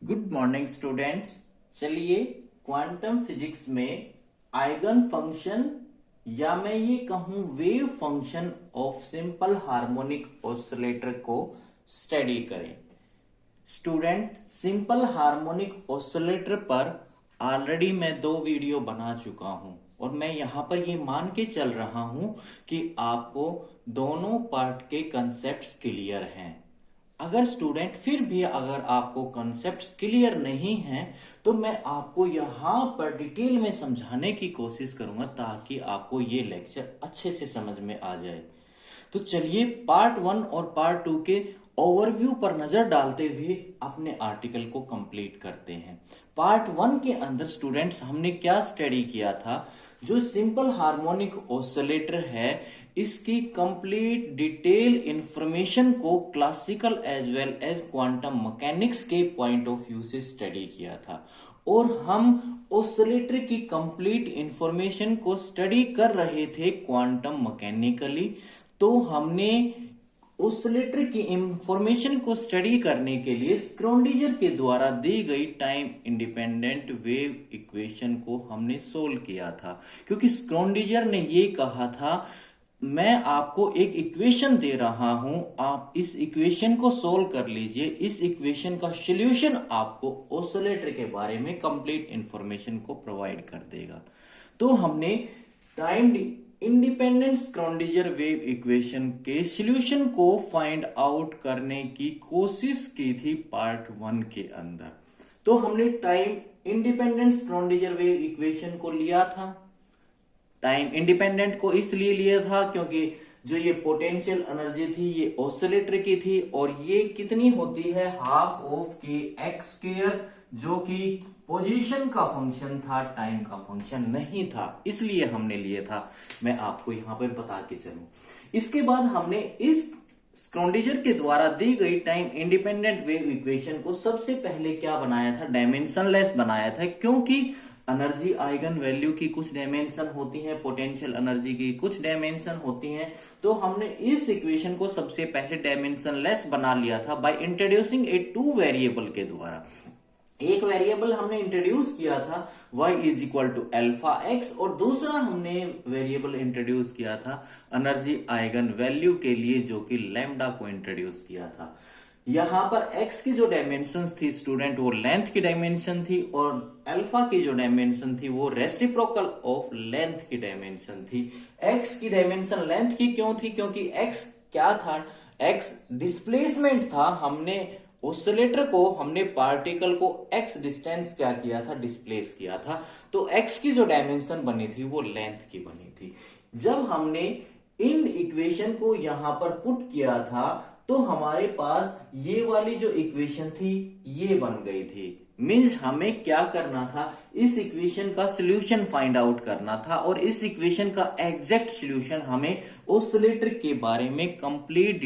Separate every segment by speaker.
Speaker 1: Good morning students. चलिए quantum physics में eigen function या मैं ये कहूं wave function of simple harmonic oscillator को स्टडी करें। स्टूडेंट, सिंपल हार्मोनिक ऑसिलेटर पर ऑलरेडी मैं 2 वीडियो बना चुका हूं और मैं यहां पर ये मान के चल रहा हूं कि आपको दोनों पार्ट के कंसेप्ट्स क्लियर हैं। अगर स्टूडेंट फिर भी अगर आपको कॉन्सेप्ट्स क्लियर नहीं हैं तो मैं आपको यहां पर डिटेल में समझाने की कोशिश करूंगा ताकि आपको ये लेक्चर अच्छे से समझ में आ जाए। तो चलिए पार्ट 1 और पार्ट 2 के ओवरव्यू पर नजर डालते हुए अपने आर्टिकल को कंप्लीट करते हैं। पार्ट 1 के अंदर स्टूडेंट्स हमने क्या स्टडी किया था? जो सिंपल हार्मोनिक ऑसिलेटर है इसकी कंप्लीट डिटेल इंफॉर्मेशन को classical as well as quantum mechanics के पॉइंट ऑफ व्यू से स्टडी किया था और हम ऑसिलेटर की कंप्लीट इंफॉर्मेशन को स्टडी कर रहे थे क्वांटम मैकेनिकली। तो हमने ऑसिलेटर की इंफॉर्मेशन को स्टडी करने के लिए स्क्रोडिंजर के द्वारा दी गई टाइम इंडिपेंडेंट वेव इक्वेशन को हमने सोल्व किया था, क्योंकि स्क्रोडिंजर ने ये कहा था मैं आपको एक इक्वेशन दे रहा हूं, आप इस इक्वेशन को सोल्व कर लीजिए। इस इक्वेशन का सॉल्यूशन आपको ऑसिलेटर के बारे में कंप्लीट इंफॉर्मेशन को प्रोवाइड कर देगा। तो हमने time independent Schrödinger wave equation के सॉल्यूशन को फाइंड आउट करने की कोशिश की थी पार्ट 1 के अंदर। तो हमने time independent Schrödinger wave equation को लिया था। टाइम इंडिपेंडेंट को इसलिए लिया था क्योंकि जो ये पोटेंशियल एनर्जी थी ये ऑसिलेटर की थी और ये कितनी होती है, हाफ ऑफ के एक्स स्क्वायर, जो कि पोजीशन का फंक्शन था, टाइम का फंक्शन नहीं था, इसलिए हमने लिया था। मैं आपको यहां पर बता के चलूं। इसके बाद हमने इस स्क्रोडिंजर के द्वारा दी गई टाइम इंडिपेंडेंट वेव इक्वेशन को सबसे पहले क्या बनाया था, डायमेंशनलेस बनाया था, क्योंकि एनर्जी आइगन वैल्यू की कुछ डायमेंशन होती हैं, पोटेंशियल एनर्जी की कुछ डायमेंशन होती हैं। तो हमने इस इक्वेशन को सबसे पहले डायमेंशनलेस बना लिया था बाय इंट्रोड्यूसिंग ए 2 वेरिएबल के द्वारा। एक वेरिएबल हमने इंट्रोड्यूस किया था y is equal to alpha x और दूसरा हमने वेरिएबल इंट्रोड्यूस किया था एनर्जी आइगन वैल्यू के लिए, जो कि लैम्डा को इंट्रोड्यूस किया था। यहां पर x की जो डायमेंशन थी स्टूडेंट वो लेंथ की डायमेंशन थी और अल्फा की जो डायमेंशन थी वो रेसिप्रोकल ऑफ लेंथ की डायमेंशन थी। x की डायमेंशन लेंथ की क्यों थी? क्योंकि x क्या था, x डिस्प्लेसमेंट था। हमने ऑसिलेटर को, हमने पार्टिकल को x डिस्टेंस क्या किया था, डिस्प्लेस किया था। तो x की जो डायमेंशन बनी थी वो लेंथ की बनी थी। जब हमने इन इक्वेशन को यहां पर पुट किया था तो हमारे पास ये वाली जो इक्वेशन थी ये बन गई थी। मींस हमें क्या करना था, इस इक्वेशन का सॉल्यूशन फाइंड आउट करना था और इस इक्वेशन का एग्जैक्ट सॉल्यूशन हमें ऑसिलेटर के बारे में कंप्लीट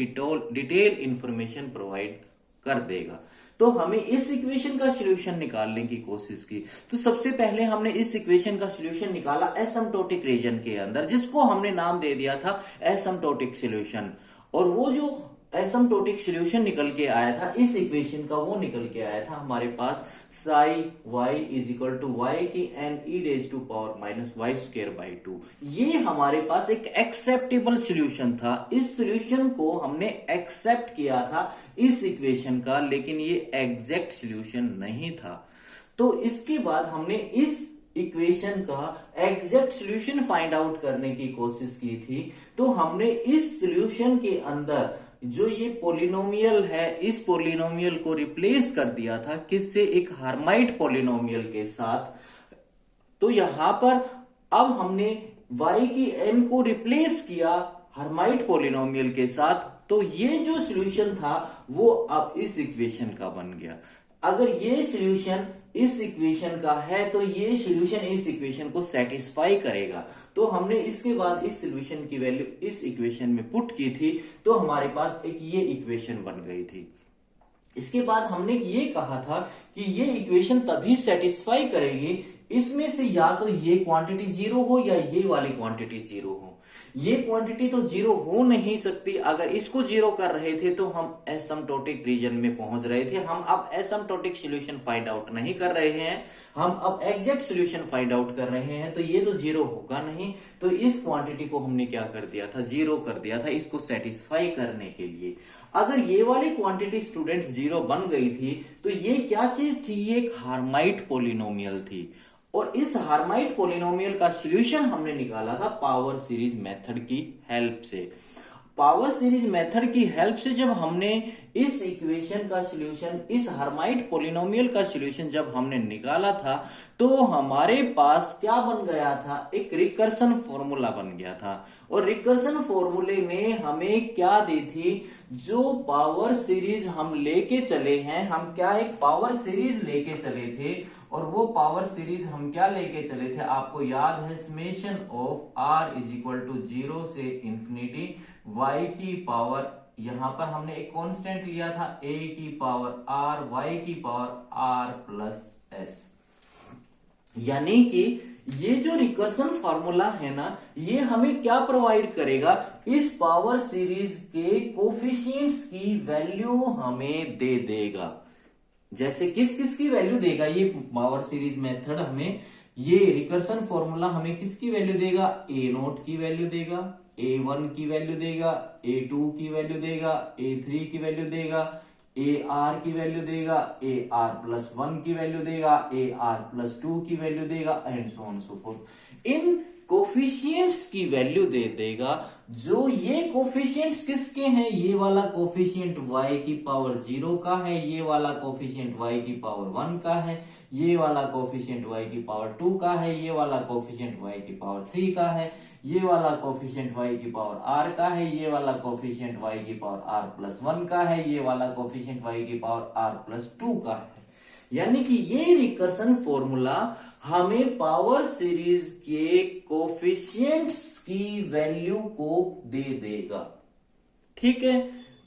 Speaker 1: डिटेल इंफॉर्मेशन प्रोवाइड कर देगा। तो हमें इस इक्वेशन का सॉल्यूशन निकालने की कोशिश की। तो सबसे पहले हमने इस इक्वेशन का सॉल्यूशन निकाला एसिम्प्टोटिक रीजन के अंदर, जिसको हमने नाम दे दिया था एसिम्प्टोटिक सॉल्यूशन। और वो जो एसिम्प्टोटिक सॉल्यूशन निकल के आया था इस इक्वेशन का, वो निकल के आया था हमारे पास psi y is equal to y की n e raise to power minus y square by 2। ये हमारे पास एक एक्सेप्टेबल सॉल्यूशन था। इस सॉल्यूशन को हमने एक्सेप्ट किया था इस इक्वेशन का, लेकिन ये एग्जैक्ट सॉल्यूशन नहीं था। तो इसके बाद हमने इस इक्वेशन का एग्जैक्ट सॉल्यूशन फाइंड आउट करने की कोशिश की थी। तो हमने इस सॉल्यूशन के अंदर जो ये पोलिनोमियल है इस पोलिनोमियल को रिप्लेस कर दिया था किससे, एक हार्माइट पोलिनोमियल के साथ। तो यहां पर अब हमने y की n को रिप्लेस किया हार्माइट पोलिनोमियल के साथ। तो ये जो सॉल्यूशन था वो अब इस इक्वेशन का बन गया। अगर ये सॉल्यूशन इस इक्वेशन का है तो ये सॉल्यूशन इस इक्वेशन को सेटिस्फाई करेगा। तो हमने इसके बाद इस सॉल्यूशन की वैल्यू इस इक्वेशन में पुट की थी, तो हमारे पास एक ये इक्वेशन बन गई थी। इसके बाद हमने ये कहा था कि ये इक्वेशन तभी सेटिस्फाई करेगी इसमें से या तो ये क्वांटिटी जीरो हो या ये वाली क्वांटिटी जीरो हो। ये क्वांटिटी तो जीरो हो नहीं सकती। अगर इसको जीरो कर रहे थे तो हम एसिम्प्टोटिक रीजन में पहुंच रहे थे। हम अब एसिम्प्टोटिक सॉल्यूशन फाइंड आउट नहीं कर रहे हैं, हम अब एग्जैक्ट सॉल्यूशन फाइंड आउट कर रहे हैं। तो ये तो जीरो होगा नहीं, तो इस क्वांटिटी को हमने क्या कर दिया था, जीरो कर दिया था, इसको सेटिस्फाई करने के लिए। अगर ये वाली क्वांटिटी स्टूडेंट्स जीरो बन गई थी तो ये क्या चीज थी, ये एक हार्माइट पोलिनोमियल थी। और इस हार्माइट पोलिनोमियल का सॉल्यूशन हमने निकाला था पावर सीरीज मेथड की हेल्प से। पावर सीरीज मेथड की हेल्प से जब हमने इस इक्वेशन का सॉल्यूशन, इस हार्माइट पोलिनोमियल का सॉल्यूशन जब हमने निकाला था, तो हमारे पास क्या बन गया था, एक रिकर्सन फॉर्मूला बन गया था। और रिकर्सन फॉर्मूले ने हमें क्या दी थी, जो पावर सीरीज हम लेके चले हैं, हम क्या एक पावर सीरीज लेके चले थे। और वो पावर सीरीज हम क्या लेके चले थे, आपको याद है, summation of r is equal to 0 से इंफिनिटी y की पावर, यहां पर हमने एक कांस्टेंट लिया था a की पावर r, y की पावर r प्लस s। यानी कि ये जो रिकर्सन फार्मूला है ना, ये हमें क्या प्रोवाइड करेगा, इस पावर सीरीज के कोफिशिएंट्स की वैल्यू हमें दे देगा। जैसे किस किस की वैल्यू देगा ये पावर सीरीज मेथड हमें, ये रिकर्सन फॉर्मूला हमें किसकी वैल्यू देगा, a0 की वैल्यू देगा, a1 की वैल्यू देगा, a2 की वैल्यू देगा, a3 की वैल्यू देगा, AR की वैल्यू देगा, AR प्लस 1 की वैल्यू देगा, AR प्लस 2 की वैल्यू देगा, and so on so fourth. In coefficients की वैल्यू दे देगा। जो ये कोफिशिएंट्स किसके हैं, ये वाला कोफिशिएंट y की पावर 0 का है, ये वाला कोफिशिएंट y की पावर 1 का है, ये वाला कोफिशिएंट y की पावर 2 का है, ये वाला कोफिशिएंट y की पावर 3 का है, ये वाला कोफिशिएंट y की पावर r का है, ये वाला कोफिशिएंट y की पावर r प्लस 1 का है, ये वाला कोफिशिएंट y की पावर r प्लस 2 का है। यानी कि ये रिकर्सन फॉर्मूला हमें पावर सीरीज के कोफिशिएंट्स की वैल्यू को दे देगा। ठीक है,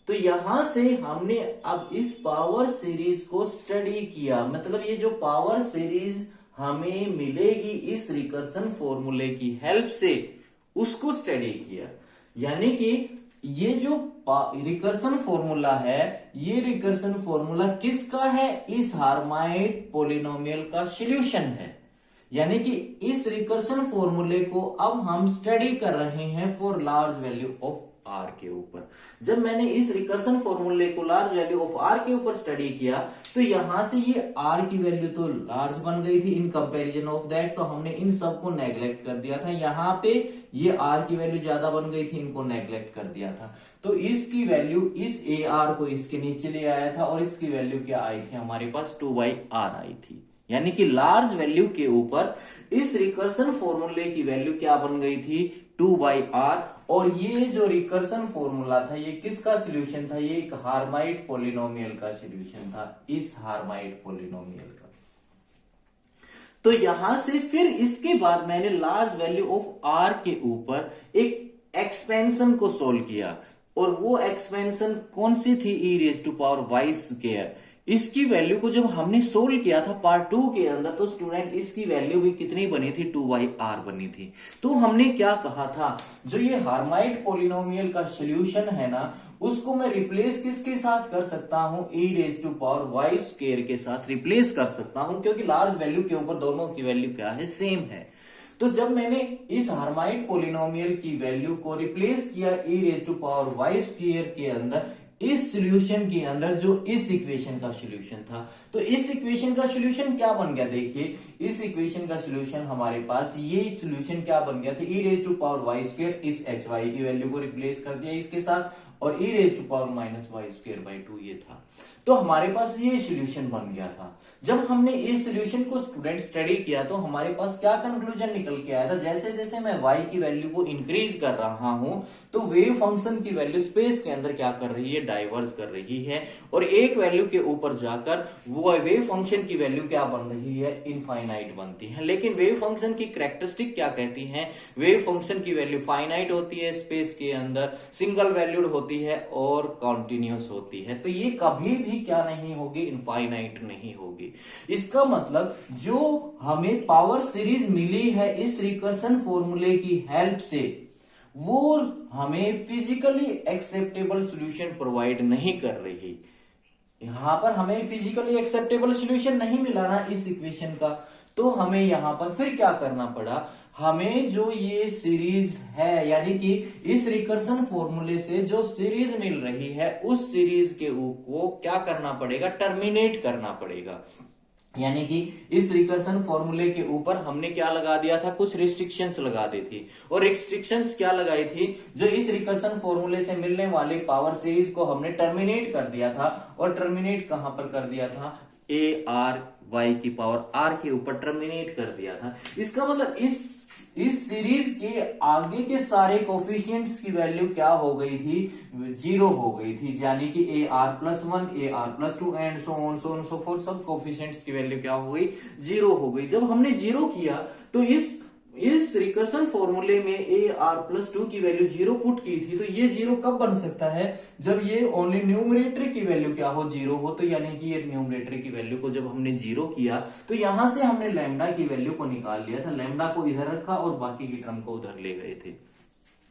Speaker 1: तो यहां से हमने अब इस पावर सीरीज को स्टडी किया, मतलब ये जो पावर सीरीज हमें मिलेगी इस रिकर्सन फॉर्मूले की हेल्प से, उसको स्टडी किया। यानी कि ये जो रिकर्सन फॉर्मूला है, ये रिकर्सन फॉर्मूला किसका है, इस हार्माइट पोलिनोमियल का सॉल्यूशन है। यानी कि इस रिकर्सन फॉर्मूले को अब हम स्टडी कर रहे हैं for large value of r के ऊपर। जब मैंने इस रिकर्सन फॉर्मूले को लार्ज वैल्यू ऑफ r के ऊपर स्टडी किया, तो यहां से ये r की वैल्यू तो लार्ज बन गई थी इन कंपैरिजन ऑफ दैट, तो हमने इन सबको नेग्लेक्ट कर दिया था। यहां पे ये r की वैल्यू ज्यादा बन गई थी, इनको नेग्लेक्ट कर दिया था। तो इसकी वैल्यू, इस AR को इसके नीचे ले आया था, और इसकी वैल्यू क्या आई थी, हमारे पास 2/r आई थी। यानी कि लार्ज वैल्यू के ऊपर इस रिकर्सन फॉर्मूले की वैल्यू क्या बन गई थी, 2/r। और ये जो रिकर्सन फॉर्मूला था, ये किसका सॉल्यूशन था, ये एक हार्माइट पोलिनोमियल का सॉल्यूशन था, इस हार्माइट पोलिनोमियल का। तो यहां से फिर इसके बाद मैंने लार्ज वैल्यू ऑफ r के ऊपर एक एक्सपेंशन को सोल्व किया, और वो एक्सपेंशन कौन सी थी, e⁻² इसकी वैल्यू को जब हमने सोल्व किया था पार्ट 2 के अंदर, तो स्टूडेंट इसकी वैल्यू भी कितनी बनी थी, 2/r बनी थी। तो हमने क्या कहा था, जो ये हार्माइट पोलिनोमियल का सॉल्यूशन है ना, उसको मैं रिप्लेस किसके साथ कर सकता हूं, e⁻² के साथ रिप्लेस कर सकता हूं, क्योंकि लार्ज वैल्यू के ऊपर दोनों की वैल्यू क्या है, सेम है। तो जब मैंने इस हार्माइट पोलिनोमियल की वैल्यू को रिप्लेस किया e⁻² के अंदर, इस सॉल्यूशन के अंदर, जो इस इक्वेशन का सॉल्यूशन था, तो इस इक्वेशन का सॉल्यूशन क्या बन गया, देखिए इस इक्वेशन का सॉल्यूशन हमारे पास, ये सॉल्यूशन क्या बन गया था, e⁻², इस hy की वैल्यू को रिप्लेस कर दिया इसके साथ, और e⁻² ये था। तो हमारे पास ये सॉल्यूशन बन गया था। जब हमने इस सॉल्यूशन को स्टूडेंट स्टडी किया, तो हमारे पास क्या कंक्लूजन निकल के आया था, जैसे जैसे मैं y की वैल्यू को इंक्रीज कर रहा हूं, तो वेव फंक्शन की वैल्यू स्पेस के अंदर क्या कर रही है, डाइवर्ज कर रही है, और एक वैल्यू के ऊपर जाकर वो वेव फंक्शन की वैल्यू क्या बन रही है, इनफाइनाइट बनती है। लेकिन वेव फंक्शन की कैरेक्टरिस्टिक क्या कहती है, वेव फंक्शन की वैल्यू फाइनाइट होती है स्पेस के अंदर, सिंगल वैल्यूड होती है और कॉन्टिन्यूस होती है। तो ये कभी भी क्या नहीं होगी, इनफाइनाइट नहीं होगी। इसका मतलब जो हमें पावर सीरीज मिली है इस रिकर्सन फॉर्मूले की हेल्प से, वो हमें फिजिकली एक्सेप्टेबल सॉल्यूशन प्रोवाइड नहीं कर रही। यहां पर हमें फिजिकली एक्सेप्टेबल सॉल्यूशन नहीं मिला ना इस इक्वेशन का, तो हमें यहां पर फिर क्या करना पड़ा, हमें जो ये सीरीज है यानी कि इस रिकर्सन फॉर्मूले से जो सीरीज मिल रही है उस सीरीज के को क्या करना पड़ेगा, टर्मिनेट करना पड़ेगा। यानी कि इस रिकर्सन फॉर्मूले के ऊपर हमने क्या लगा दिया था, कुछ रिस्ट्रिक्शंस लगा दी थी। और रिस्ट्रिक्शंस क्या लगाई थी, जो इस रिकर्सन फॉर्मूले से मिलने वाले पावर सीरीज को हमने टर्मिनेट कर दिया था। और टर्मिनेट कहां पर कर दिया था, ए आर वाई की पावर आर के ऊपर टर्मिनेट कर दिया था। इसका मतलब इस सीरीज के आगे के सारे कोफिशिएंट्स की वैल्यू क्या हो गई थी, 0 हो गई थी। यानी कि AR+1, AR+2 and so on so fourth, सब कोफिशिएंट्स की वैल्यू क्या हो गई, 0 हो गई। जब हमने 0 किया तो इस रिकर्सन फॉर्मूले में AR+2 की वैल्यू 0 पुट की थी, तो ये 0 कब बन सकता है, जब ये ओनली न्यूमरेटर की वैल्यू क्या हो, 0 हो। तो यानी कि ये न्यूमरेटर की वैल्यू को जब हमने 0 किया तो यहां से हमने लैम्डा की वैल्यू को निकाल लिया था, लैम्डा को इधर रखा और बाकी की टर्म को उधर ले गए थे।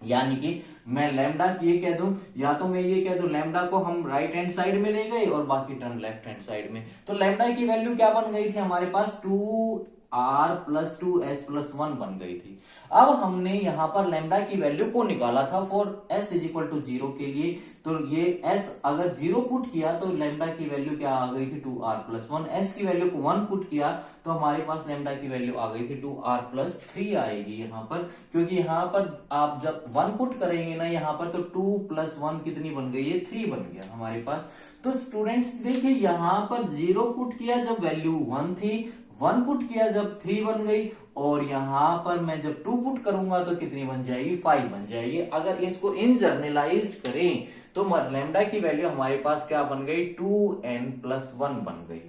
Speaker 1: यानी कि मैं लैम्डा ये कह दूं, या तो मैं ये कह दूं लैम्डा को हम राइट हैंड साइड में ले गए और बाकी टर्म लेफ्ट हैंड साइड में। तो लैम्डा की वैल्यू क्या बन गई थी हमारे पास, 2R+2S+1 बन गई थी। अब हमने यहां पर लैम्डा की वैल्यू को निकाला था फॉर S = 0 के लिए। तो ये S अगर 0 पुट किया तो लैम्डा की वैल्यू क्या आ गई थी, 2R+1। S की वैल्यू को 1 पुट किया तो हमारे पास लैम्डा की वैल्यू आ गई थी 2R+3 आएगी यहां पर। क्योंकि यहां पर आप जब 1 पुट करेंगे ना यहां पर, तो 2+1 कितनी बन गई है, 3 बन गया हमारे पास। तो स्टूडेंट्स देखिए यहां पर 0 पुट किया जब वैल्यू 1 थी, 1 पुट किया जब 3 बन गई, और यहां पर मैं जब 2 पुट करूंगा तो कितनी बन जाएगी, 5 बन जाएगी। अगर इसको इन जर्नलाइज करें तो लैम्डा की वैल्यू हमारे पास क्या बन गई, 2n+1 बन गई।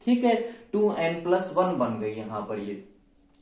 Speaker 1: ठीक है, 2n+1 बन गई यहां पर ये।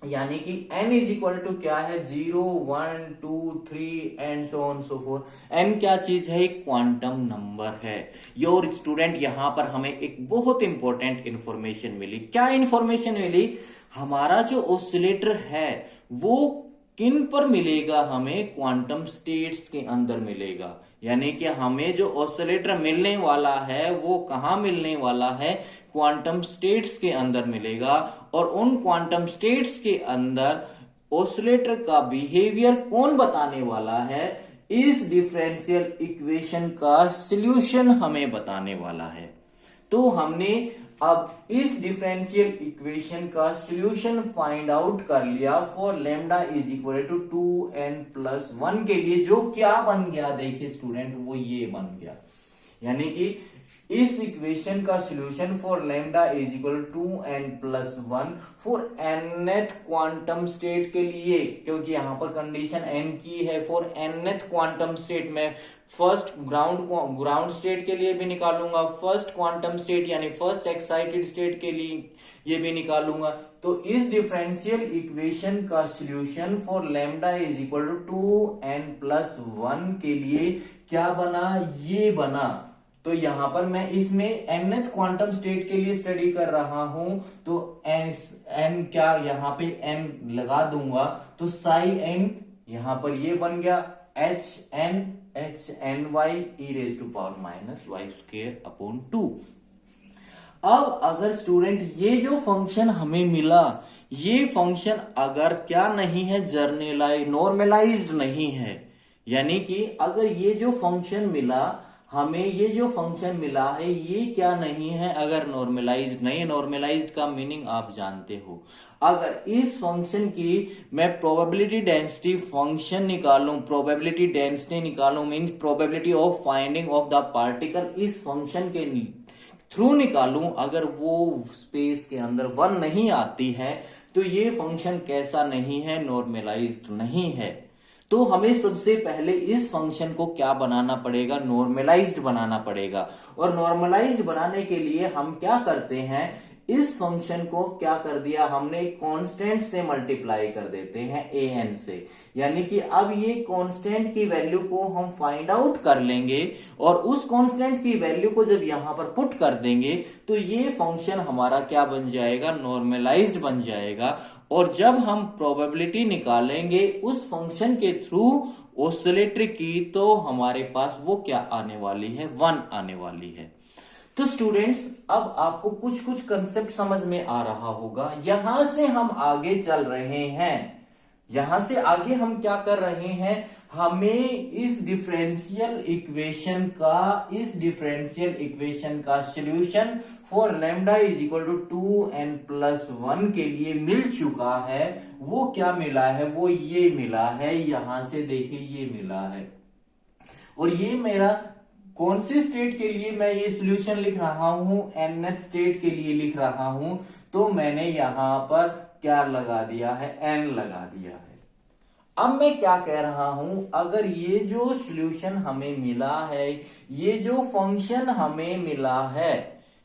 Speaker 1: यानी कि n = क्या है, 0, 1, 2, 3 and so on so fourth. n क्या चीज है, एक क्वांटम नंबर है। योर स्टूडेंट यहां पर हमें एक बहुत इंपॉर्टेंट इंफॉर्मेशन मिली। क्या इंफॉर्मेशन मिली, हमारा जो ऑसिलेटर है वो किन पर मिलेगा, हमें क्वांटम स्टेट्स के अंदर मिलेगा। यानी कि हमें जो ऑसिलेटर मिलने वाला है वो कहां मिलने वाला है, क्वांटम स्टेट्स के अंदर मिलेगा। और उन क्वांटम स्टेट्स के अंदर ऑसिलेटर का बिहेवियर कौन बताने वाला है, इस डिफरेंशियल इक्वेशन का सॉल्यूशन हमें बताने वाला है। तो हमने अब इस डिफरेंशियल इक्वेशन का सॉल्यूशन फाइंड आउट कर लिया फॉर लैम्डा = 2n+1 के लिए, जो क्या बन गया देखिए स्टूडेंट, वो ये बन गया। यानी कि इस इक्वेशन का solution for lambda = 2n+1 for nth quantum state के लिए, क्योंकि यहां पर कंडीशन n की है, फॉर nth क्वांटम स्टेट में फर्स्ट ग्राउंड स्टेट के लिए भी निकालूंगा, फर्स्ट क्वांटम स्टेट यानी फर्स्ट एक्साइटेड स्टेट के लिए ये भी निकालूंगा। तो इस डिफरेंशियल इक्वेशन का सॉल्यूशन फॉर लैम्डा = 2n+1 के लिए क्या बना, ये बना। तो यहां पर मैं इसमें nth क्वांटम स्टेट के लिए स्टडी कर रहा हूं, तो n क्या यहाँ पे n लगा दूंगा, तो psi n यहां पर ये बन गया hn hny e⁻²² अब अगर स्टूडेंट ये जो फंक्शन हमें मिला, ये फंक्शन अगर क्या नहीं है, नॉर्मलाइज्ड नहीं है, यानी कि अगर ये जो फंक्शन मिला हमें, ये जो फंक्शन मिला है ये क्या नहीं है, अगर नॉर्मलाइज्ड नहीं, नॉर्मलाइज्ड का मीनिंग आप जानते हो। अगर इस फंक्शन की मैं प्रोबेबिलिटी डेंसिटी फंक्शन निकालूं, प्रोबेबिलिटी डेंसिटी निकालूं, mean probability of finding of the particle इस फंक्शन के थ्रू निकालूं, अगर वो स्पेस के अंदर 1 नहीं आती है तो ये फंक्शन कैसा नहीं है, नॉर्मलाइज्ड नहीं है। तो हमें सबसे पहले इस फंक्शन को क्या बनाना पड़ेगा, नॉर्मलाइज्ड बनाना पड़ेगा। और नॉर्मलाइज्ड बनाने के लिए हम क्या करते हैं, इस फंक्शन को क्या कर दिया हमने, कांस्टेंट से मल्टीप्लाई कर देते हैं an से। यानी कि अब ये कांस्टेंट की वैल्यू को हम फाइंड आउट कर लेंगे और उस कांस्टेंट की वैल्यू को जब यहां पर पुट कर देंगे तो ये फंक्शन हमारा क्या बन जाएगा, नॉर्मलाइज्ड बन जाएगा। और जब हम प्रोबेबिलिटी निकालेंगे उस फंक्शन के थ्रू ऑसिलेटर की, तो हमारे पास वो क्या आने वाली है, 1 आने वाली है। तो स्टूडेंट्स अब आपको कुछ कुछ कंसेप्ट समझ में आ रहा होगा। यहां से हम आगे चल रहे हैं, यहां से आगे हम क्या कर रहे हैं, हमें इस डिफरेंशियल इक्वेशन का solution for lambda is equal to 2n+1 के लिए मिल चुका है। वो क्या मिला है, वो ये मिला है, यहां से देखिए ये मिला है। और ये मेरा कौन सी स्टेट के लिए मैं ये सॉल्यूशन लिख रहा हूं, nth स्टेट के लिए लिख रहा हूं, तो मैंने यहां पर क्या लगा दिया है, n लगा दिया है। अब मैं क्या कह रहा हूं, अगर ये जो सॉल्यूशन हमें मिला है, ये जो फंक्शन हमें मिला है,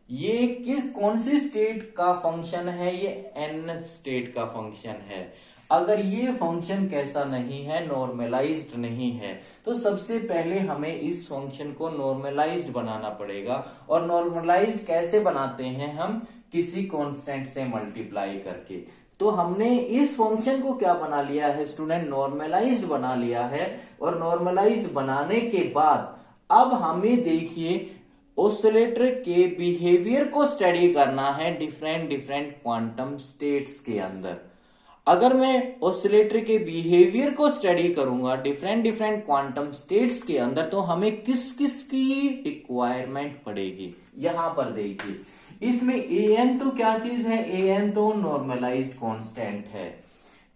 Speaker 1: ये कौन सी स्टेट का फंक्शन है, ये nth स्टेट का फंक्शन है। अगर ये फंक्शन कैसा नहीं है, नॉर्मलाइज्ड नहीं है, तो सबसे पहले हमें इस फंक्शन को नॉर्मलाइज्ड बनाना पड़ेगा। और नॉर्मलाइज्ड कैसे बनाते हैं, हम किसी कांस्टेंट से मल्टीप्लाई करके। तो हमने इस फंक्शन को क्या बना लिया है स्टूडेंट, नॉर्मलाइज्ड बना लिया है। और नॉर्मलाइज्ड बनाने के बाद अब हमें देखिए ऑसिलेटर के बिहेवियर को स्टडी करना है डिफरेंट क्वांटम स्टेट्स के अंदर। अगर मैं ऑसिलेटर के बिहेवियर को स्टडी करूंगा डिफरेंट क्वांटम स्टेट्स के अंदर, तो हमें किस किस की रिक्वायरमेंट पड़ेगी। यहां पर देखिए, इसमें an तो क्या चीज है, an तो नॉर्मलाइज्ड कांस्टेंट है।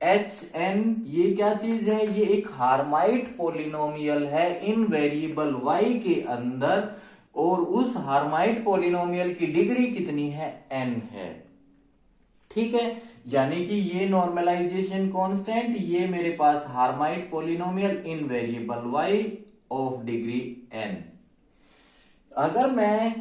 Speaker 1: hn ये क्या चीज है, ये एक हार्माइट पोलिनोमियल है इन वेरिएबल y के अंदर, और उस हार्माइट पोलिनोमियल की डिग्री कितनी है, n है। ठीक है, यानी कि ये नॉर्मलाइजेशन कांस्टेंट, ये मेरे पास Hermite polynomial in variable y of degree n। अगर मैं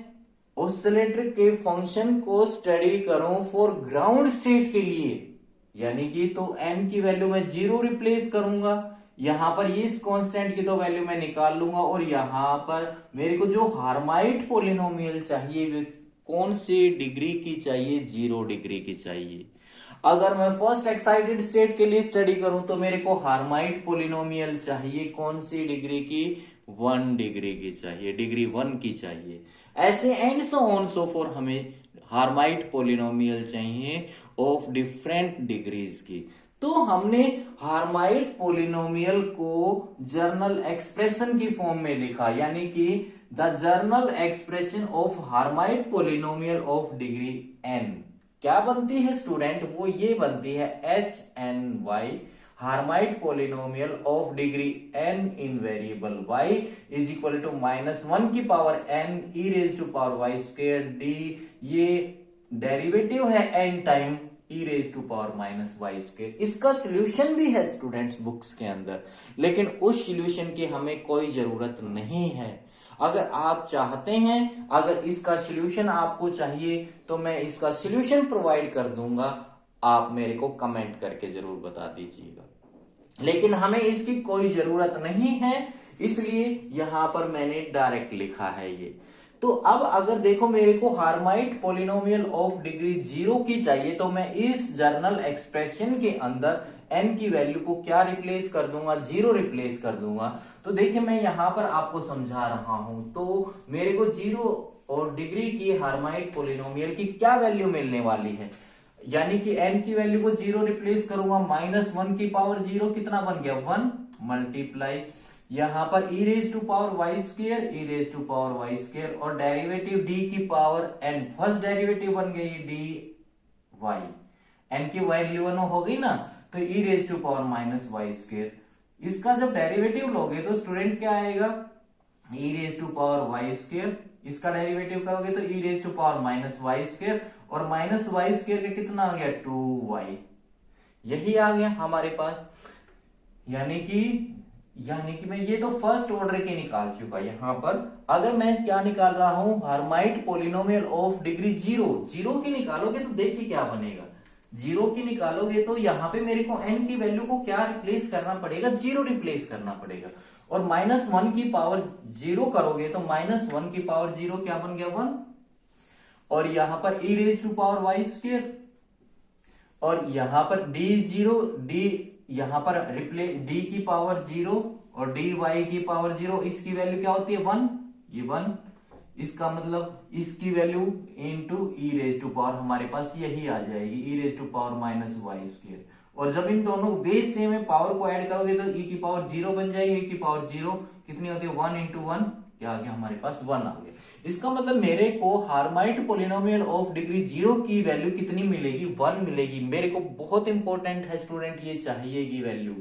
Speaker 1: ऑसिलेटर के फंक्शन को स्टडी करूं फॉर ग्राउंड स्टेट के लिए, यानी कि तो n की वैल्यू में 0 रिप्लेस करूंगा, यहां पर इस कांस्टेंट की तो वैल्यू मैं निकाल लूंगा, और यहां पर मेरे को जो हार्माइट पोलिनोमियल चाहिए वे कौन सी डिग्री की चाहिए, 0 डिग्री की चाहिए। अगर मैं फर्स्ट एक्साइटेड स्टेट के लिए स्टडी करूं तो मेरे को हार्माइट पोलिनोमियल चाहिए कौन सी डिग्री की, 1 डिग्री की चाहिए, डिग्री 1 की चाहिए। ऐसे and so on so for हमें हार्माइट पोलिनोमियल चाहिए ऑफ डिफरेंट डिग्रीज की। तो हमने हार्माइट पोलिनोमियल को जर्नल एक्सप्रेशन की फॉर्म में लिखा, यानी कि the general expression of Hermite polynomial of degree n क्या बनती है स्टूडेंट, वो ये बनती है hny Hermite polynomial of degree n in variable y is equal to -1 की power n e raise to power y square d, ये derivative है n time e raise to power -y square. इसका solution भी है students books के अंदर, लेकिन उस सॉल्यूशन की हमें कोई जरूरत नहीं है। अगर आप चाहते हैं, अगर इसका सॉल्यूशन आपको चाहिए, तो मैं इसका सॉल्यूशन प्रोवाइड कर दूंगा, आप मेरे को कमेंट करके जरूर बता दीजिएगा। लेकिन हमें इसकी कोई जरूरत नहीं है, इसलिए यहां पर मैंने डायरेक्ट लिखा है ये। तो अब अगर देखो मेरे को हार्माइट पोलिनोमियल ऑफ डिग्री 0 की चाहिए, तो मैं इस जर्नल एक्सप्रेशन के अंदर n की वैल्यू को क्या रिप्लेस कर दूंगा, 0 रिप्लेस कर दूंगा। तो देखिए मैं यहां पर आपको समझा रहा हूं, तो मेरे को 0 और डिग्री की हार्माइट पोलिनोमियल की क्या वैल्यू मिलने वाली है, यानी कि n की वैल्यू को 0 रिप्लेस करूंगा, -1 की पावर 0 कितना बन गया, 1 मल्टीप्लाई यहां पर e raise to power y square, e raise to power y square, और डेरिवेटिव d की पावर n, फर्स्ट डेरिवेटिव बन गई dy, n की वैल्यू 1 हो गई ना, तो e raise to power -y square. इसका जब डेरिवेटिव लोगे तो स्टूडेंट क्या आएगा, e raise to power y square, इसका डेरिवेटिव करोगे तो e raise to power -y square, और -y स्क्वायर का कितना आ गया, 2y, यही आ गया हमारे पास। यानी कि मैं ये तो फर्स्ट ऑर्डर के निकाल चुका। यहां पर अगर मैं क्या निकाल रहा हूं, हार्माइट पोलिनोमियल ऑफ डिग्री 0 की निकालोगे तो देखिए क्या बनेगा, 0 की निकालोगे तो यहां पे मेरे को n की वैल्यू को क्या रिप्लेस करना पड़ेगा, 0 रिप्लेस करना पड़ेगा, और -1 की पावर 0 करोगे तो -1 की पावर 0 क्या बन गया, 1, और यहां पर e raise to power y square, और यहां पर d0 d, यहां पर रिप्लेस d की पावर 0 और dy की पावर 0 इसकी वैल्यू क्या होती है 1, ये 1, इसका मतलब इसकी value into e raise to power हमारे पास यही आ जाएगी, e raise to power minus y square. और जब इन दोनों बेस सेम है पावर को ऐड करोगे तो ई की पावर 0 बन जाएगी, ई की पावर 0 कितनी होती है 1 इंटू 1, क्या आ गया हमारे पास 1 आ गया। इसका मतलब मेरे को हार्माइट पोलिनोमियल ऑफ डिग्री 0 की वैल्यू कितनी मिलेगी 1 मिलेगी। मेरे को बहुत इंपॉर्टेंट है स्टूडेंट, ये चाहिएगी वैल्यू।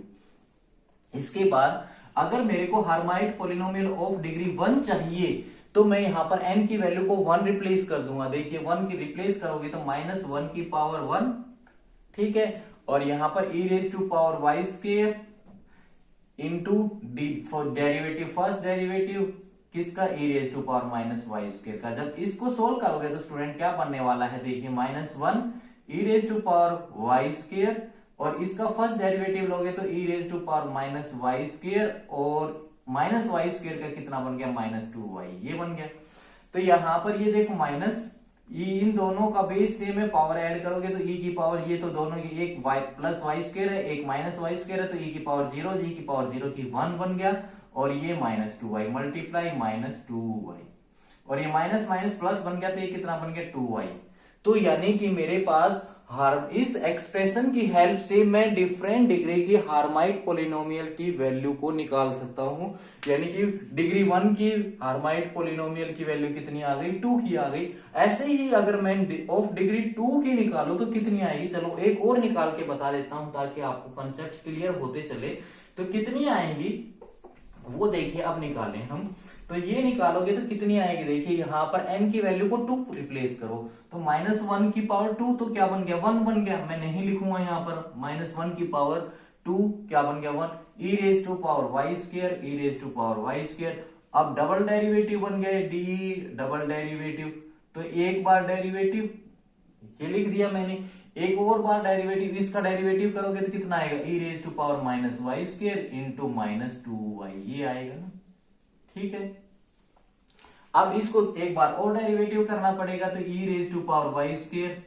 Speaker 1: इसके बाद अगर मेरे को हार्माइट पोलिनोमियल ऑफ डिग्री 1 चाहिए तो मैं यहां पर n की वैल्यू को 1 रिप्लेस कर दूंगा। देखिए 1 की रिप्लेस करोगे तो -1 की पावर 1, ठीक है, और यहां पर e raise to power y square into derivative, first derivative किसका e raise to power minus y square का। जब इसको सोल्व करोगे तो स्टूडेंट क्या बनने वाला है, देखिए -1 e raise to power y square, और इसका फर्स्ट डेरिवेटिव लोगे तो e raise to power minus y square, और माइनस वाई स्क्वायर का कितना बन गया -2y, ये बन गया। तो यहां पर ये देखो माइनस इन दोनों का बेस सेम है, पावर ऐड करोगे तो e की पावर, ये तो दोनों की एक y प्लस वाई स्क्वायर है, एक माइनस वाई स्क्वायर है, तो e की पावर 0, e की पावर 0 की 1 बन गया, और ये -2y मल्टीप्लाई -2y, और ये माइनस माइनस प्लस बन गया तो ये कितना बन गया 2y। तो यानी कि मेरे पास इस एक्सप्रेशन की हेल्प से मैं डिफरेंट डिग्री की हार्माइट पोलिनोमियल की वैल्यू को निकाल सकता हूं। यानी कि डिग्री 1 की हार्माइट पोलिनोमियल की वैल्यू कितनी आ गई 2 की आ गई। ऐसे ही अगर मैं ऑफ डिग्री 2 की निकालू तो कितनी आएगी, चलो एक और निकाल के बता देता हूं ताकि आपको कंसेप्ट क्लियर होते चले। तो कितनी आएंगी वो देखिए, अब निकालें हम, तो ये निकालोगे तो कितनी आएगी, देखिए यहां पर n की वैल्यू को 2 रिप्लेस करो तो -1 की पावर 2 तो क्या बन गया 1 बन गया। मैं नहीं लिखूंगा यहां पर -1 की पावर 2 क्या बन गया 1, e raise to power y square, e raise to power y square. अब डबल डेरिवेटिव बन गए डी डबल डेरिवेटिव, तो एक बार डेरिवेटिव ये लिख दिया मैंने, एक और बार डेरिवेटिव, इसका डेरिवेटिव करोगे तो कितना आएगा e raise to power minus y square into -2y, ये आएगा ना, ठीक है। अब इसको एक बार और डेरिवेटिव करना पड़ेगा तो e raise to power y square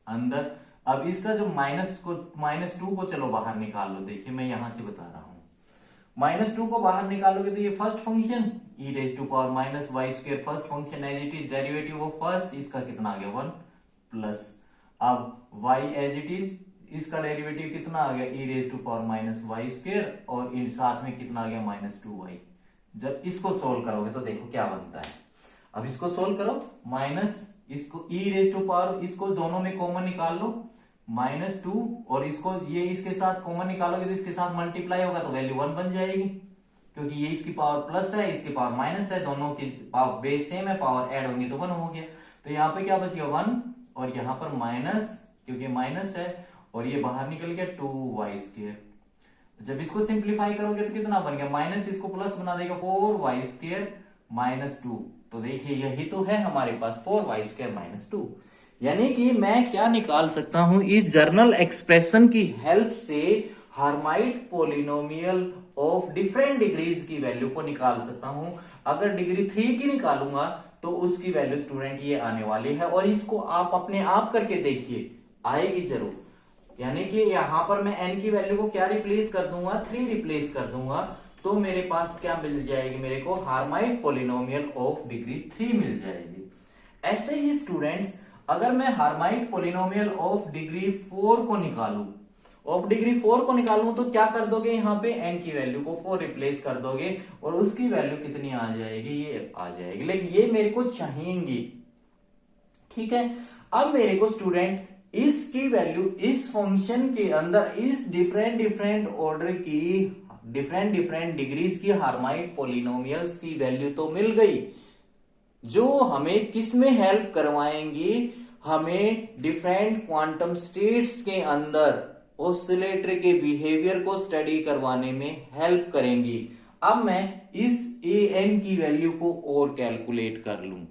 Speaker 1: अंदर। अब इसका जो -2 को चलो बाहर निकाल लो, देखिए मैं यहां से बता रहा हूं, -2 को बाहर निकालोगे तो ये first function e raise to power minus y square, first function as it is, derivative of first, इसका कितना आ गया 1 प्लस, अब y एज इट इज, इसका डेरिवेटिव कितना आ गया e raise to power minus y square, और इन साथ में कितना आ गया -2y। जब इसको सोल्व करोगे तो देखो क्या बनता है। अब इसको सोल्व करो, माइनस इसको e रेज टू पावर, इसको दोनों में कॉमन निकाल लो -2, और इसको ये इसके साथ कॉमन निकालोगे तो इसके साथ मल्टीप्लाई होगा तो वैल्यू 1 बन जाएगी, क्योंकि ये इसकी पावर प्लस है इसकी पावर माइनस है, दोनों की पावर बेस सेम है, पावर ऐड होंगी तो 1 हो गया। तो यहाँ पे क्या बच गया 1, और यहाँ पर माइनस, क्योंकि माइनस है, और ये बाहर निकल गया 2y स्क्वायर। जब इसको सिंप्लीफाई करोगे तो कितना बन गया, माइनस इसको प्लस बना देगा 4y स्क्वायर -2। तो देखिए यही तो है हमारे पास 4y स्क्वायर -2। यानी कि मैं क्या निकाल सकता हूं, इस जर्नल एक्सप्रेशन की हेल्प से हार्माइट पोलिनोमियल ऑफ डिफरेंट डिग्रीज की वैल्यू को निकाल सकता हूं। अगर डिग्री 3 की निकालूंगा तो उसकी वैल्यू स्टूडेंट ये आने वाली है, और इसको आप अपने आप करके देखिए, आएगी जरूर। यानी कि यहां पर मैं n की वैल्यू को क्या रिप्लेस कर दूंगा 3 रिप्लेस कर दूंगा, तो मेरे पास क्या मिल जाएगी, मेरे को हार्माइट पोलिनोमियल ऑफ डिग्री 3 मिल जाएगी। ऐसे ही स्टूडेंट्स अगर मैं हार्माइट पोलिनोमियल ऑफ डिग्री 4 को निकालूं, तो क्या कर दोगे, यहाँ पे n की वैल्यू को 4 रिप्लेस कर दोगे और उसकी वैल्यू कितनी आ जाएगी, ये आ जाएगी, लेकिन ये मेरे को चाहिएंगी, ठीक है। अब मेरे को स्टूडेंट इसकी वैल्यू इस फंक्शन के अंदर इस डिफरेंट ऑर्डर की डिफरेंट डिग्रीज की हार्माइट पोलिनोमियल्स की वैल्यू तो मिल गई, जो हमें किस में हेल्प करवाएंगी, हमें डिफरेंट क्वांटम स्टेट्स के अंदर ऑसिलेटर के बिहेवियर को स्टडी करवाने में हेल्प करेंगी। अब मैं इस an की वैल्यू को और कैलकुलेट कर लूं।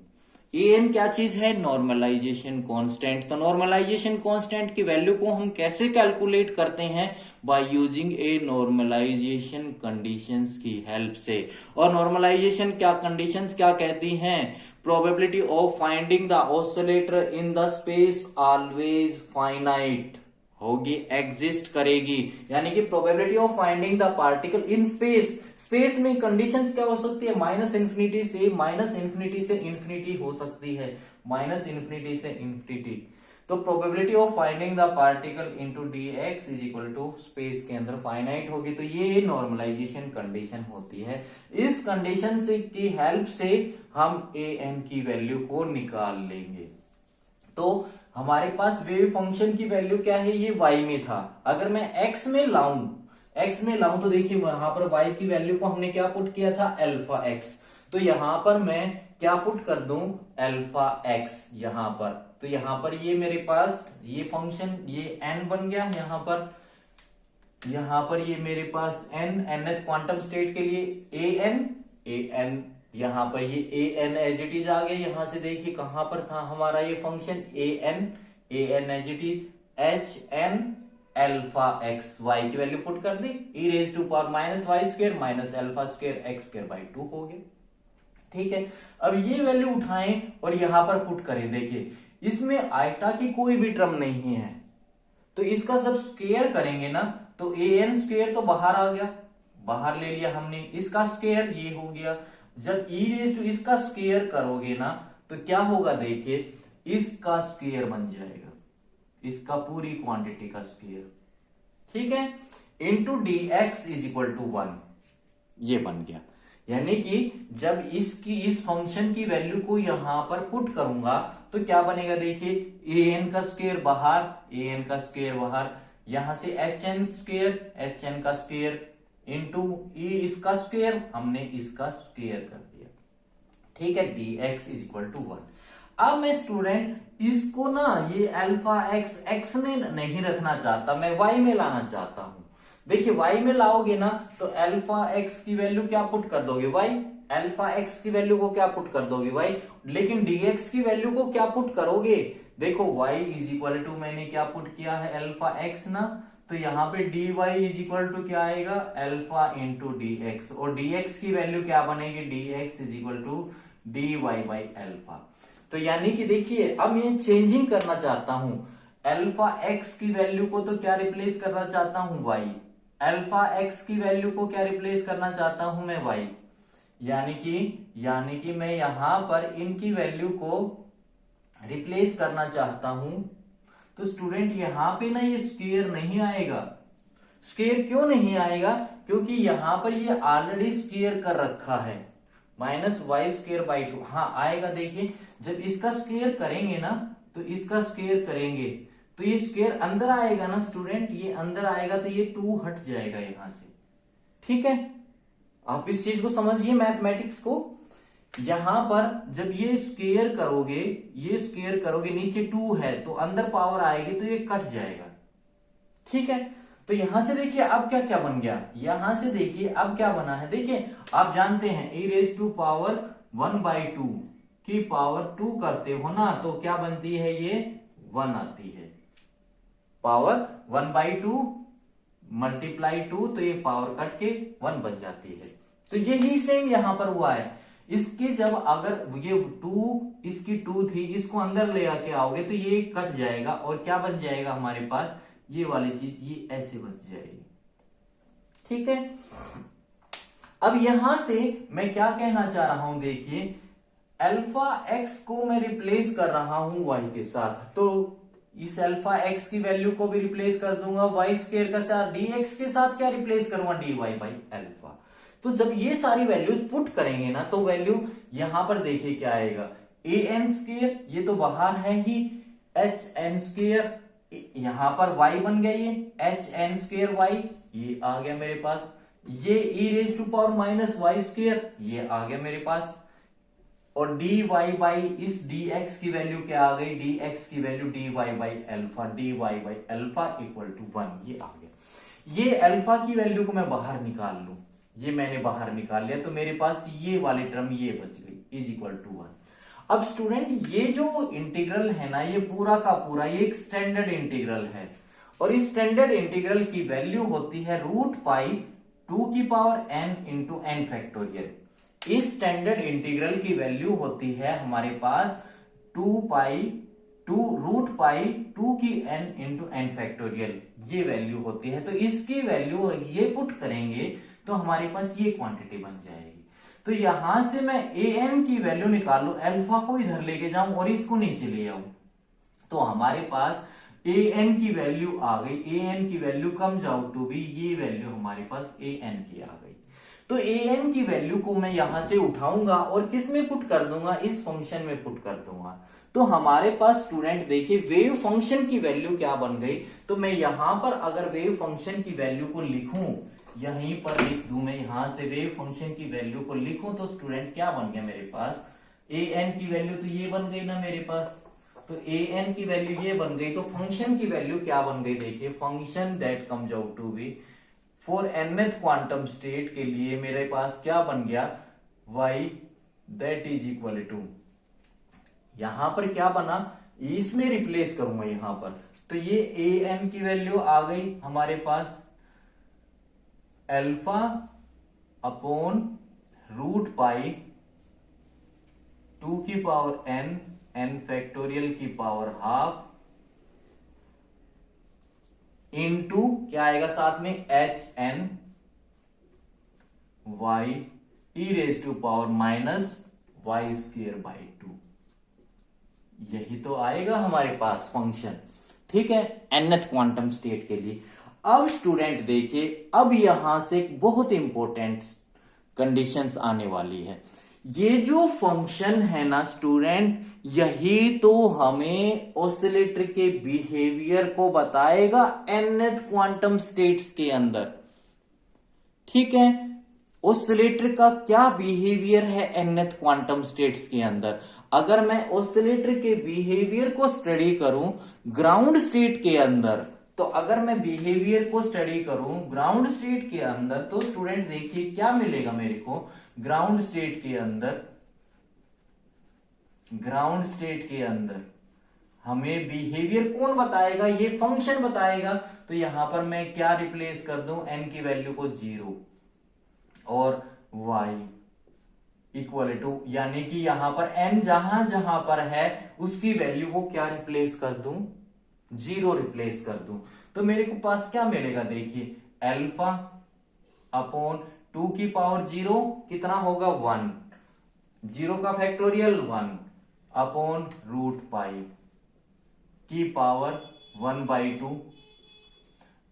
Speaker 1: an क्या चीज है, नॉर्मलाइजेशन कांस्टेंट। तो नॉर्मलाइजेशन कांस्टेंट की वैल्यू को हम कैसे कैलकुलेट करते हैं, by using a normalisation conditions की हेल्प से। और नॉर्मलाइजेशन क्या कंडीशंस क्या कहती हैं, probability of finding the oscillator in the space always finite होगी, एग्जिस्ट करेगी। यानी कि probability of finding the particle in space, space में कंडीशंस क्या हो सकती है, माइनस इन्फिनिटी से इंफिनिटी हो सकती है, माइनस इन्फिनिटी से इंफिनिटी। तो probability of finding the particle into dx is equal to space के अंदर फाइनाइट होगी। तो ये नॉर्मलाइजेशन कंडीशन होती है। इस कंडीशन से की हेल्प से हम an की वैल्यू को निकाल लेंगे। तो हमारे पास वेव फंक्शन की वैल्यू क्या है, ये y में था। अगर मैं x में लाऊं तो देखिए यहां पर y की वैल्यू को हमने क्या पुट किया था, अल्फा x। तो यहां पर मैं क्या पुट कर दूं, अल्फा x यहां पर। तो यहां पर ये मेरे पास ये फंक्शन ये n बन गया। यहां पर ये मेरे पास nth क्वांटम स्टेट के लिए an यहां पर ये an एज इट इज आ गया। यहां से देखिए कहां पर था हमारा ये function an as it is hn alpha x, y की वैल्यू पुट कर दी, e raise to power minus y square minus alpha square x square by 2 हो गया। ठीक है, अब ये वैल्यू उठाएं और यहां पर पुट करें। देखिए इसमें आइटा की कोई भी टर्म नहीं है, तो इसका जब स्क्वायर करेंगे ना तो an स्क्वायर तो बाहर आ गया, बाहर ले लिया हमने, इसका स्क्वायर ये हो गया। जब e रेज टू इसका स्क्वायर करोगे ना तो क्या होगा, देखिए इसका स्क्वायर बन जाएगा, इसका पूरी क्वांटिटी का स्क्वायर। ठीक है, into dx is equal to 1, ये बन गया। यानी कि जब इस फंक्शन की वैल्यू को यहां पर पुट करूंगा तो क्या बनेगा, देखिए an का स्क्वायर बाहर, यहां से hn का स्क्वायर इंटू e इसका स्क्वायर, हमने इसका स्क्वायर कर दिया। ठीक है, dx इज इक्वल टू 1। अब मैं स्टूडेंट इसको ना ये अल्फा x में नहीं रखना चाहता, मैं y में लाना चाहता हूं। देखिए y में लाओगे ना तो अल्फा x की वैल्यू क्या पुट कर दोगे, y, अल्फा x की वैल्यू को क्या पुट कर दोगे, y, लेकिन dx की वैल्यू को क्या पुट करोगे, देखो y इज इक्वल टू मैंने क्या पुट किया है, अल्फा x ना, तो यहाँ पे dy इज इक्वल टू क्या आएगा, अल्फा इंटू dx, और dx की वैल्यू क्या बनेगी, dx is equal to dy by alpha. तो यानी कि देखिए अब मैं चेंजिंग करना चाहता हूं, अल्फा x की वैल्यू को तो क्या रिप्लेस करना चाहता हूं, y, अल्फा x की वैल्यू को क्या रिप्लेस करना चाहता हूं मैं, y। यानी कि मैं यहां पर इनकी वैल्यू को रिप्लेस करना चाहता हूं। तो स्टूडेंट यहां पे ना ये स्क्वायर नहीं आएगा। स्क्वायर क्यों नहीं आएगा, क्योंकि यहां पर ये ऑलरेडी स्क्वायर कर रखा है, माइनस वाई स्क्वायर बाई 2। हाँ आएगा, देखिए जब इसका स्क्वायर करेंगे ना तो इसका स्क्वायर करेंगे तो ये स्क्वायर अंदर आएगा ना स्टूडेंट, ये अंदर आएगा तो ये 2 हट जाएगा यहां से। ठीक है, आप इस चीज को समझिए मैथमेटिक्स को। यहां पर जब ये स्क्वायर करोगे नीचे 2 है तो अंदर पावर आएगी तो ये कट जाएगा। ठीक है, तो यहां से देखिए अब क्या क्या बन गया, यहां से देखिए अब क्या बना है, देखिए आप जानते हैं e रेज टू पावर 1/2 की पावर 2 करते हो ना तो क्या बनती है, ये 1 आती है। पावर 1/2 मल्टीप्लाई 2 तो ये पावर कट के 1 बन जाती है। तो यही सेम यहां पर हुआ है। इसके जब अगर ये 2 इसकी 2 थी, इसको अंदर ले आके आओगे तो ये कट जाएगा और क्या बन जाएगा हमारे पास, ये वाली चीज ये ऐसे बच जाएगी। ठीक है, अब यहां से मैं क्या कहना चाह रहा हूं, देखिए अल्फा x को मैं रिप्लेस कर रहा हूं y के साथ, तो इस अल्फा x की वैल्यू को भी रिप्लेस कर दूंगा y स्क्वायर के साथ, dx के साथ क्या रिप्लेस करूंगा, dy बाई अल्फा। तो जब ये सारी वैल्यूज पुट करेंगे ना तो वैल्यू यहां पर देखिए क्या आएगा, an स्क्वायर ये तो बाहर है ही, hn स्क्वायर, यहां पर y बन गया ये hn स्क्वायर y, ये आ गया मेरे पास, ये e raise to power minus y square ये आ गया मेरे पास, और dy बाई इस dx की वैल्यू क्या आ गई, dx की वैल्यू dy by alpha, dy by alpha equal to 1 ये आ गया। ये अल्फा की वैल्यू को मैं बाहर निकाल लूं, ये मैंने बाहर निकाल लिया तो मेरे पास ये वाली टर्म ये बच गई इज इक्वल टू 1। अब स्टूडेंट ये जो इंटीग्रल है ना ये पूरा का पूरा ये एक स्टैंडर्ड इंटीग्रल है, और इस स्टैंडर्ड इंटीग्रल की वैल्यू होती है रूट पाई 2 की power n into n factorial. इस स्टैंडर्ड इंटीग्रल की वैल्यू होती है हमारे पास 2 पाई 2 की n इंटू एन फैक्टोरियल ये वैल्यू होती है। तो इसकी वैल्यू ये पुट करेंगे तो हमारे पास ये क्वांटिटी बन जाएगी। तो यहां से मैं an की वैल्यू निकालू, अल्फा को इधर लेके जाऊं और इसको नीचे ले आऊं, तो हमारे पास an की वैल्यू आ गई। an की value comes out to be, ये वैल्यू हमारे पास an की आ गई। तो an की वैल्यू को मैं यहां से उठाऊंगा और किस में पुट कर दूंगा, इस फंक्शन में पुट कर दूंगा। तो हमारे पास स्टूडेंट देखिए वेव फंक्शन की वैल्यू क्या बन गई। तो मैं यहां पर अगर वेव फंक्शन की वैल्यू को लिखूं, यहीं पर लिख दूं, मैं यहां से वेव फंक्शन की वैल्यू को लिखूं, तो स्टूडेंट क्या बन गया मेरे पास, an की वैल्यू तो ये बन गई ना मेरे पास, तो an की वैल्यू ये बन गई। तो फंक्शन की वैल्यू क्या बन गई, देखिए function that comes out to be for nth quantum state के लिए मेरे पास क्या बन गया, y that is equal to, यहां पर क्या बना, इसमें रिप्लेस करूंगा यहां पर, तो ये an की वैल्यू आ गई हमारे पास अल्फा अपॉन रूट पाई 2 की पावर n फैक्टोरियल की पावर हाफ इनटू क्या आएगा साथ में hn y e raise to power minus y square by 2, यही तो आएगा हमारे पास फंक्शन, ठीक है, nth क्वांटम स्टेट के लिए। अब स्टूडेंट देखिए, अब यहां से एक बहुत इंपॉर्टेंट कंडीशंस आने वाली है। ये जो फंक्शन है ना स्टूडेंट, यही तो हमें ऑसिलेटर के बिहेवियर को बताएगा nth क्वांटम स्टेट्स के अंदर, ठीक है। ऑसिलेटर का क्या बिहेवियर है nth क्वांटम स्टेट्स के अंदर। अगर मैं ऑसिलेटर के बिहेवियर को स्टडी करूं ग्राउंड स्टेट के अंदर, तो अगर मैं बिहेवियर को स्टडी करूं ग्राउंड स्टेट के अंदर, तो स्टूडेंट देखिए क्या मिलेगा मेरे को ग्राउंड स्टेट के अंदर, ग्राउंड स्टेट के अंदर हमें बिहेवियर कौन बताएगा, ये फंक्शन बताएगा। तो यहां पर मैं क्या रिप्लेस कर दूं, n की वैल्यू को 0 और y इक्वल टू, यानी कि यहां पर n जहां जहां पर है उसकी वैल्यू को क्या रिप्लेस कर दूं, 0 रिप्लेस कर दूं। तो मेरे को पास क्या मिलेगा, देखिए अल्फा अपॉन 2 की पावर 0 कितना होगा 1, 0 का फैक्टोरियल 1 अपॉन रूट पाई की पावर 1/2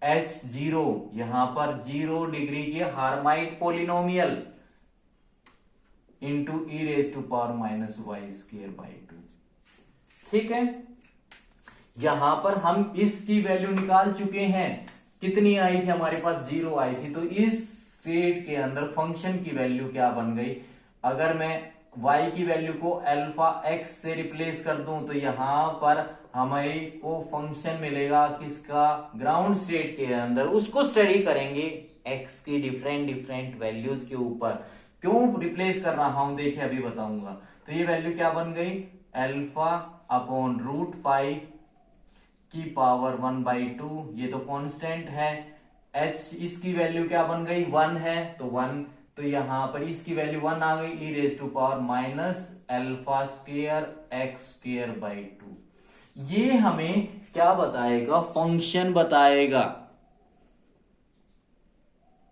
Speaker 1: h0, यहां पर 0 डिग्री की Hermite polynomial into e raise to power minus y square by 2, ठीक है। यहां पर हम इसकी वैल्यू निकाल चुके हैं, कितनी आई थी हमारे पास 0 आई थी। तो इस स्टेट के अंदर फंक्शन की वैल्यू क्या बन गई, अगर मैं y की वैल्यू को अल्फा x से रिप्लेस कर दूं, तो यहां पर हमारे को फंक्शन मिलेगा किसका, ग्राउंड स्टेट के अंदर। उसको स्टडी करेंगे x की डिफरेंट डिफरेंट वैल्यूज के ऊपर, क्यों रिप्लेस कर रहा हूं देखिए अभी बताऊंगा। तो ये वैल्यू क्या बन गई, अल्फा अपॉन रूट पाई की पावर 1/2, ये तो कांस्टेंट है। h इसकी वैल्यू क्या बन गई 1 है, तो 1, तो यहां पर इसकी वैल्यू 1 आ गई, e raise to power minus alpha square x square by 2। ये हमें क्या बताएगा, फंक्शन बताएगा,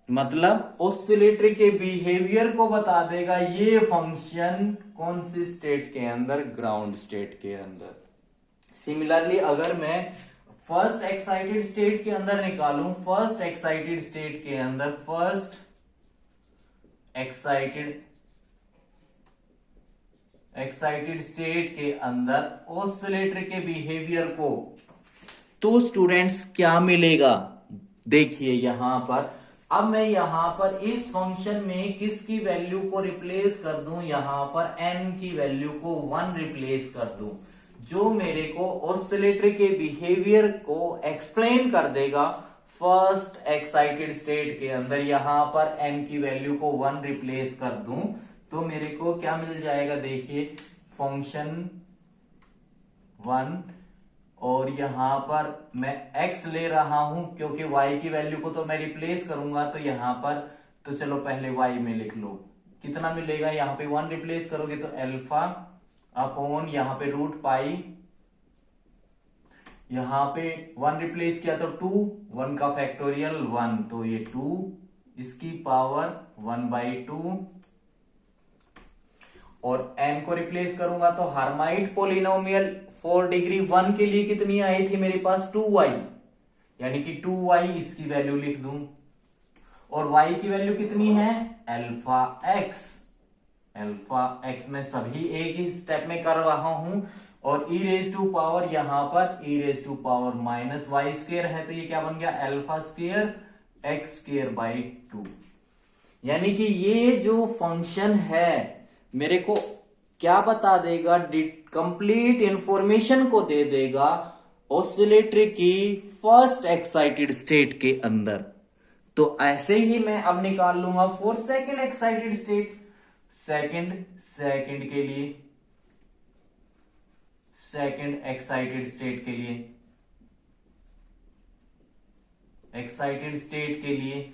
Speaker 1: मतलब ऑसिलेटर के बिहेवियर को बता देगा ये फंक्शन कौन सी स्टेट के अंदर, ग्राउंड स्टेट के अंदर। सिमिलरली अगर मैं फर्स्ट एक्साइटेड स्टेट के अंदर निकालूं, फर्स्ट एक्साइटेड स्टेट के अंदर, फर्स्ट एक्साइटेड स्टेट के अंदर ऑसिलेटर के बिहेवियर को, तो स्टूडेंट्स क्या मिलेगा, देखिए यहां पर अब मैं यहां पर इस फंक्शन में किसकी वैल्यू को रिप्लेस कर दूं, यहां पर n की वैल्यू को 1 रिप्लेस कर दूं, जो मेरे को ऑसिलेटर के बिहेवियर को एक्सप्लेन कर देगा फर्स्ट एक्साइटेड स्टेट के अंदर। यहां पर n की वैल्यू को 1 रिप्लेस कर दूं तो मेरे को क्या मिल जाएगा, देखिए फंक्शन 1, और यहां पर मैं x ले रहा हूं क्योंकि y की वैल्यू को तो मैं रिप्लेस करूंगा, तो यहां पर तो चलो पहले y में लिख लो, कितना मिलेगा, यहां पे 1 रिप्लेस करोगे तो अल्फा अपॉन यहां पे रूट पाई यहां पे 1 रिप्लेस किया तो 2, 1 का फैक्टोरियल 1, तो ये 2, इसकी पावर 1/2, और n को रिप्लेस करूंगा तो हार्माइट पोलिनोमियल 4 डिग्री 1 के लिए कितनी आई थी मेरे पास 2y, यानी कि 2y इसकी वैल्यू लिख दूं, और y की वैल्यू कितनी है अल्फा x। अल्फा x मैं सभी एक ही स्टेप में कर रहा हूं, और e रेज टू पावर यहां पर e raise to power minus y square है, तो ये क्या बन गया alpha square x square by 2। यानी कि ये जो फंक्शन है मेरे को क्या बता देगा, कंप्लीट इंफॉर्मेशन को दे देगा ऑसिलेटरी की फर्स्ट एक्साइटेड स्टेट के अंदर। तो ऐसे ही मैं अब निकाल लूंगा for second excited state. Second के लिए, सेकंड एक्साइटेड स्टेट के लिए, एक्साइटेड स्टेट के लिए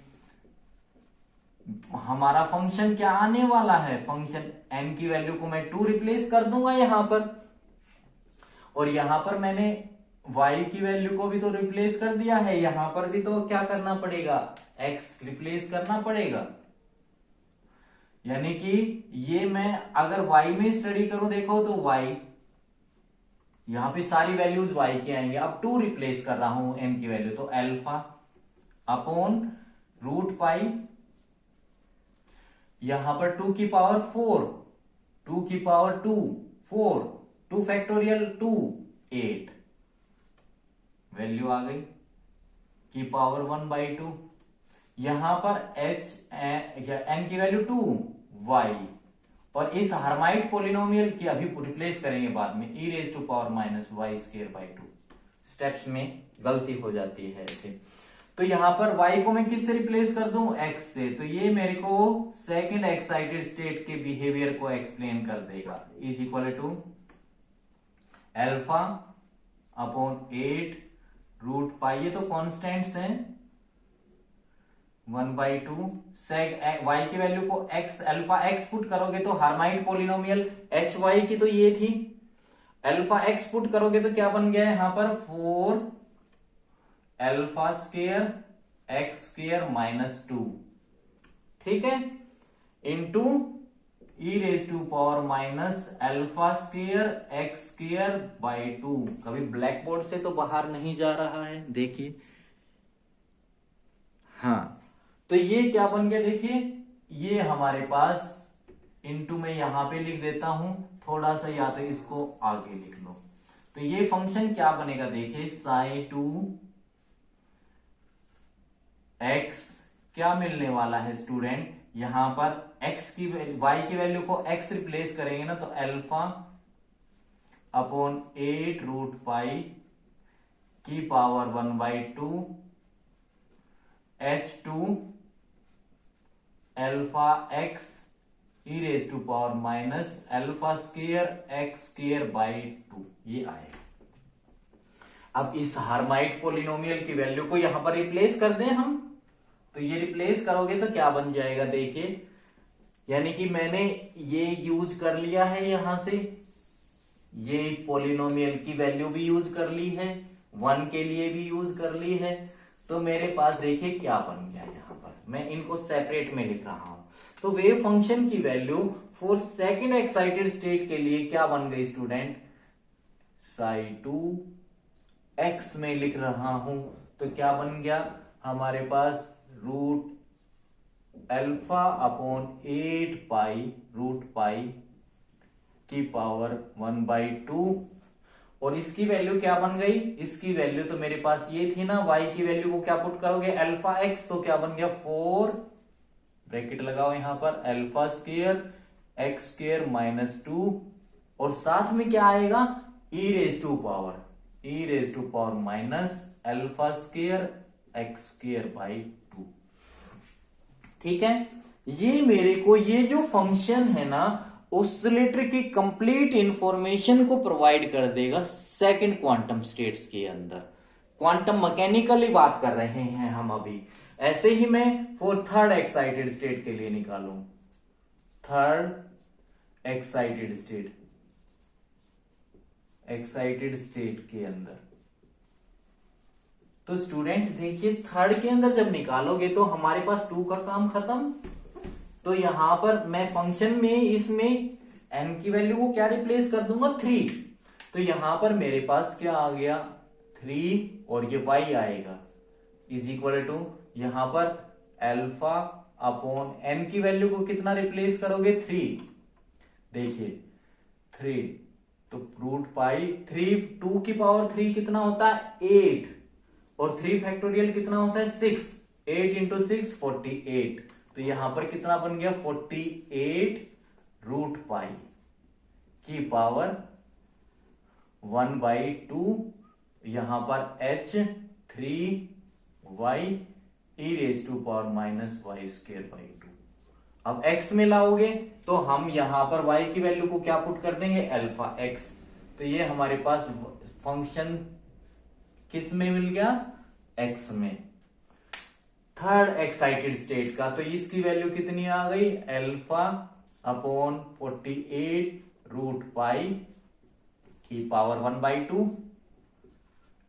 Speaker 1: हमारा फंक्शन क्या आने वाला है, फंक्शन n की वैल्यू को मैं 2 रिप्लेस कर दूंगा यहां पर, और यहां पर मैंने y की वैल्यू को भी तो रिप्लेस कर दिया है, यहां पर भी तो क्या करना पड़ेगा x रिप्लेस करना पड़ेगा। यानी कि ये मैं अगर y में स्टडी करूं, देखो तो y यहां पे सारी वैल्यूज y के आएंगे, अब 2 रिप्लेस कर रहा हूं n की वैल्यू, तो अल्फा अपॉन रूट पाई, यहां पर 2 की पावर 4, 2 की पावर 2 4, 2 फैक्टोरियल 2 8, वैल्यू आ गई की पावर 1/2। यहां पर h n की वैल्यू 2 y, और इस हार्माइट पोलिनोमियल की अभी रिप्लेस करेंगे बाद में, e raise to power minus y square by 2। Steps में गलती हो जाती है ऐसे। तो यहां पर y को मैं किससे रिप्लेस कर दूं x से, तो ये मेरे को सेकंड एक्साइटेड स्टेट के बिहेवियर को एक्सप्लेन कर देगा। Is equal to alpha upon 8 root pi, ये तो कॉन्स्टेंट्स हैं, 1/2 सेक y की वैल्यू को x अल्फा x पुट करोगे तो हार्माइट पोलिनोमियल h y की तो ये थी, अल्फा x पुट करोगे तो क्या बन गया यहां पर 4 alpha square x square minus 2, ठीक है, into e raise to power minus alpha square x square by 2। कभी ब्लैक बोर्ड से तो बाहर नहीं जा रहा है, देखिए, हाँ, तो ये क्या बन गया, देखिए ये हमारे पास इंटू में यहां पे लिख देता हूं, थोड़ा सा या तो इसको आगे लिख लो, तो ये फंक्शन क्या बनेगा, देखिए साई 2 x क्या मिलने वाला है स्टूडेंट, यहां पर x की y की वैल्यू को x रिप्लेस करेंगे ना, तो अल्फा अपॉन 8 रूट पाई की power 1/2 h2 alpha x e raise to power minus alpha square x square by 2, ये आएगा। अब इस हार्माइट पोलिनोमियल की वैल्यू को यहां पर रिप्लेस कर दें हम, तो ये रिप्लेस करोगे तो क्या बन जाएगा, देखिए, यानी कि मैंने ये यूज कर लिया है, यहां से ये पोलिनोमियल की वैल्यू भी यूज कर ली है, 1 के लिए भी यूज कर ली है, तो मेरे पास देखिए क्या बन गया, यहां पर मैं इनको सेपरेट में लिख रहा हूं। तो वेव फंक्शन की value for second excited state के लिए क्या बन गई स्टूडेंट, साई 2 एक्स में लिख रहा हूं, तो क्या बन गया हमारे पास root alpha upon 8 pi root pi की पावर 1/2, और इसकी वैल्यू क्या बन गई, इसकी वैल्यू तो मेरे पास ये थी ना, y की वैल्यू को क्या पुट करोगे अल्फा x, तो क्या बन गया 4 ब्रैकेट लगाओ यहां पर alpha square x square minus 2, और साथ में क्या आएगा e raise to power minus alpha square x square by 2, ठीक है। ये मेरे को ये जो फंक्शन है ना ऑसिलेटर की कंप्लीट इंफॉर्मेशन को प्रोवाइड कर देगा सेकंड क्वांटम स्टेट्स के अंदर। क्वांटम मैकेनिकली बात कर रहे हैं हम अभी, ऐसे ही मैं फॉर थर्ड एक्साइटेड स्टेट के लिए निकालूं, थर्ड एक्साइटेड स्टेट के अंदर तो स्टूडेंट देखिए थर्ड के अंदर जब निकालोगे तो हमारे पास 2 का काम खत्म। तो यहां पर मैं फंक्शन में इसमें n की वैल्यू को क्या रिप्लेस कर दूंगा 3। तो यहां पर मेरे पास क्या आ गया 3 और ये y आएगा इज इक्वल टू यहां पर अल्फा अपॉन n की वैल्यू को कितना रिप्लेस करोगे 3। देखिए 3 तो रूट पाई 3 2 की पावर 3 कितना होता है 8 और 3 फैक्टोरियल कितना होता है 6। 8 इंटू 6 48। तो यहां पर कितना बन गया 48 रूट पाई की पावर 1/2 यहां पर h 3y e raise to power minus y square by 2। अब x में लाओगे तो हम यहां पर y की वैल्यू को क्या पुट कर देंगे अल्फा x। तो ये हमारे पास फंक्शन किस में मिल गया x में थर्ड एक्साइटेड स्टेट का। तो इसकी वैल्यू कितनी आ गई अल्फा अपॉन 48 रूट पाई की पावर 1/2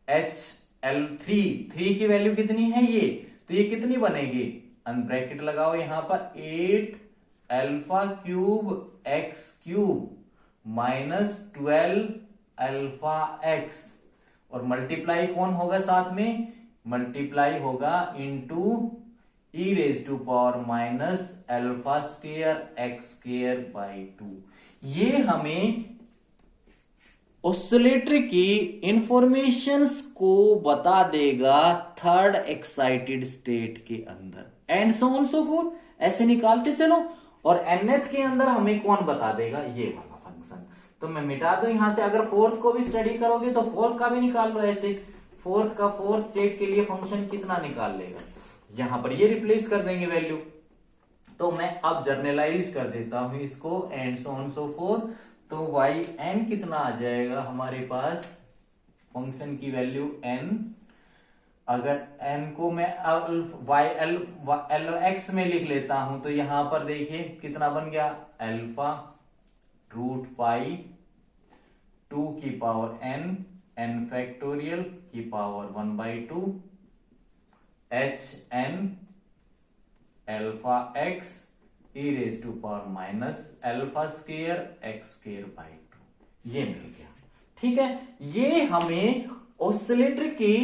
Speaker 1: h l 3 की वैल्यू कितनी है ये तो ये कितनी बनेगी ब्रैकेट लगाओ यहां पर 8 alpha cube x cube minus 12 alpha x और मल्टीप्लाई कौन होगा साथ में मल्टीप्लाई होगा into e raise to power minus alpha square x square by 2। ये हमें ऑसिलेटर की इंफॉर्मेशंस को बता देगा थर्ड एक्साइटेड स्टेट के अंदर and so on so fourth ऐसे निकालते चलो। और nth के अंदर हमें कौन बता देगा ये वाला फंक्शन। तो मैं मिटा दो यहां से। अगर फोर्थ को भी स्टडी करोगे तो फोर्थ का भी निकाल लो ऐसे। फोर्थ का फोर्थ स्टेट के लिए फंक्शन कितना निकाल लेगा यहां पर ये रिप्लेस कर देंगे वैल्यू। तो मैं अब जर्नलाइज कर देता हूं इसको and so on so fourth. तो y n कितना आ जाएगा हमारे पास फंक्शन की वैल्यू n। अगर n को मैं एल एक्स में लिख लेता हूं तो यहां पर देखिए कितना बन गया अल्फा रूट पाई 2 की पावर n फैक्टोरियल की power 1/2 h n alpha x e raise to power minus alpha square x square by 2 ये मिल गया। ठीक है ये हमें ऑसिलेटर की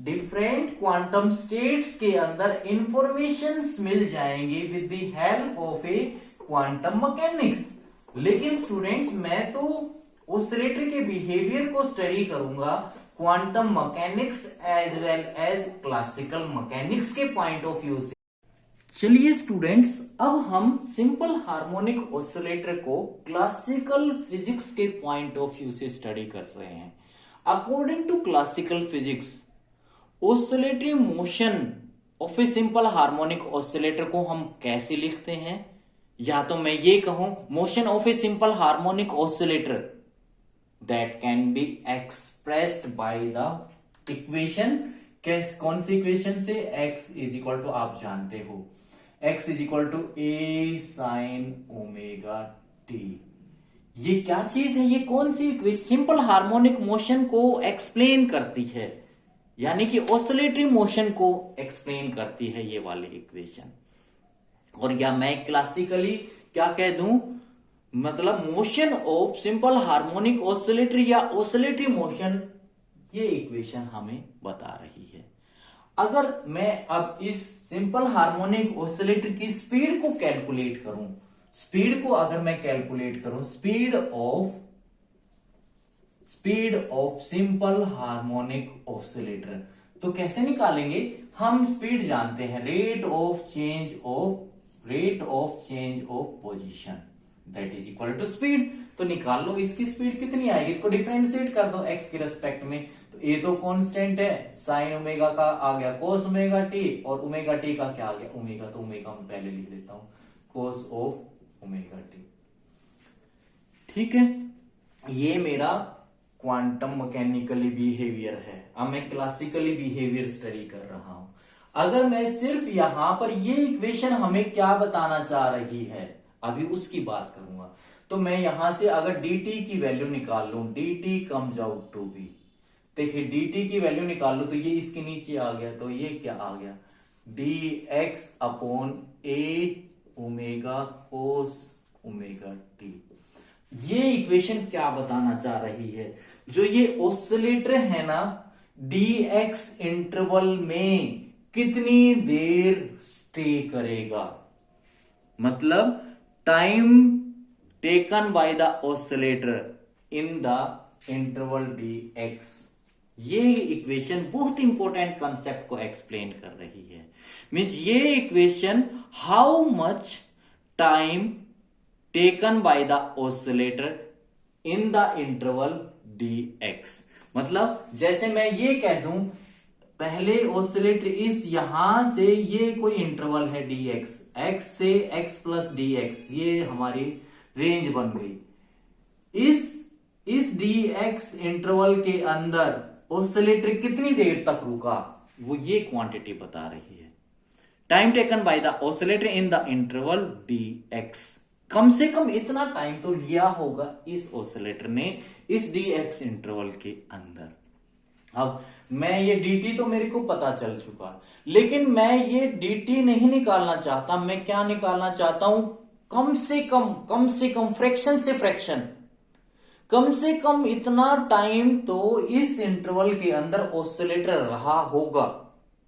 Speaker 1: डिफरेंट क्वांटम स्टेट्स के अंदर इंफॉर्मेशंस मिल जाएंगी with the help of a quantum mechanics. लेकिन स्टूडेंट्स मैं तो ऑसिलेटर के बिहेवियर को स्टडी करूंगा quantum mechanics as well as classical mechanics के पॉइंट ऑफ व्यू से। चलिए स्टूडेंट्स अब हम सिंपल हार्मोनिक ऑसिलेटर को क्लासिकल फिजिक्स के पॉइंट ऑफ व्यू से स्टडी कर रहे हैं। According to classical physics oscillatory motion of a simple harmonic oscillator को हम कैसे लिखते हैं। या तो मैं ये कहूं motion of a simple harmonic oscillator that can be expressed by the equation. कौन सी इक्वेशन से x इज इक्वल टू आप जानते हो x is equal to a sine omega t. ये क्या चीज है ये कौन सी इक्वेशन सिंपल हार्मोनिक मोशन को एक्सप्लेन करती है यानी कि ऑसिलेटरी मोशन को एक्सप्लेन करती है ये वाली इक्वेशन। और या मैं क्लासिकली क्या कह दूं मतलब motion of simple harmonic oscillatory या ऑसिलेटरी मोशन ये इक्वेशन हमें बता रही है। अगर मैं अब इस सिंपल हार्मोनिक ऑसिलेटर की स्पीड को कैलकुलेट करूं स्पीड को अगर मैं कैलकुलेट करूं speed of simple harmonic oscillator तो कैसे निकालेंगे। हम स्पीड जानते हैं rate of change of position that is equal to speed. तो निकाल लो इसकी स्पीड कितनी आएगी इसको डिफरेंशिएट कर दो x के रेस्पेक्ट में। तो ये तो कांस्टेंट है साइन ओमेगा का आ गया कोस ओमेगा टी और ओमेगा टी का क्या आ गया ओमेगा। तो ओमेगा मैं पहले लिख देता हूं कोस ऑफ ओमेगा टी। ठीक है ये मेरा क्वांटम मैकेनिकली बिहेवियर है। अब मैं क्लासिकली बिहेवियर स्टडी कर रहा हूं। अगर मैं सिर्फ यहां पर ये इक्वेशन हमें क्या बताना चाह रही है अभी उसकी बात करूंगा। तो मैं यहां से अगर dt की वैल्यू निकाल लूं dt comes out to be देखिए dt की वैल्यू निकाल लो तो ये इसके नीचे आ गया, तो ये क्या आ गया, dx अपॉन ए ओमेगा कोस ओमेगा टी। ये इक्वेशन क्या बताना चाह रही है, जो ये ऑसिलेटर है ना, dx इंटरवल में कितनी देर स्टे करेगा, मतलब time taken by the oscillator in the interval dx। ये इक्वेशन बहुत इंपॉर्टेंट कंसेप्ट को एक्सप्लेन कर रही है। मीन्स ये equation how much time taken by the oscillator in the interval dx। मतलब जैसे मैं ये कह दूं, पहले ऑसिलेटर इस यहां से, ये कोई इंटरवल है dx, x से x प्लस dx, ये हमारी रेंज बन गई। इस dx इंटरवल के अंदर ऑसिलेटर कितनी देर तक रुका, वो ये क्वांटिटी बता रही है। Time taken by the oscillator in the interval dx, कम से कम इतना टाइम तो लिया होगा इस ऑसिलेटर ने इस dx इंटरवल के अंदर। अब मैं ये dt तो मेरे को पता चल चुका, लेकिन मैं ये dt नहीं निकालना चाहता, मैं क्या निकालना चाहता हूं, कम से कम फ्रैक्शन से फ्रैक्शन, कम से कम इतना टाइम तो इस इंटरवल के अंदर ऑसिलेटर रहा होगा,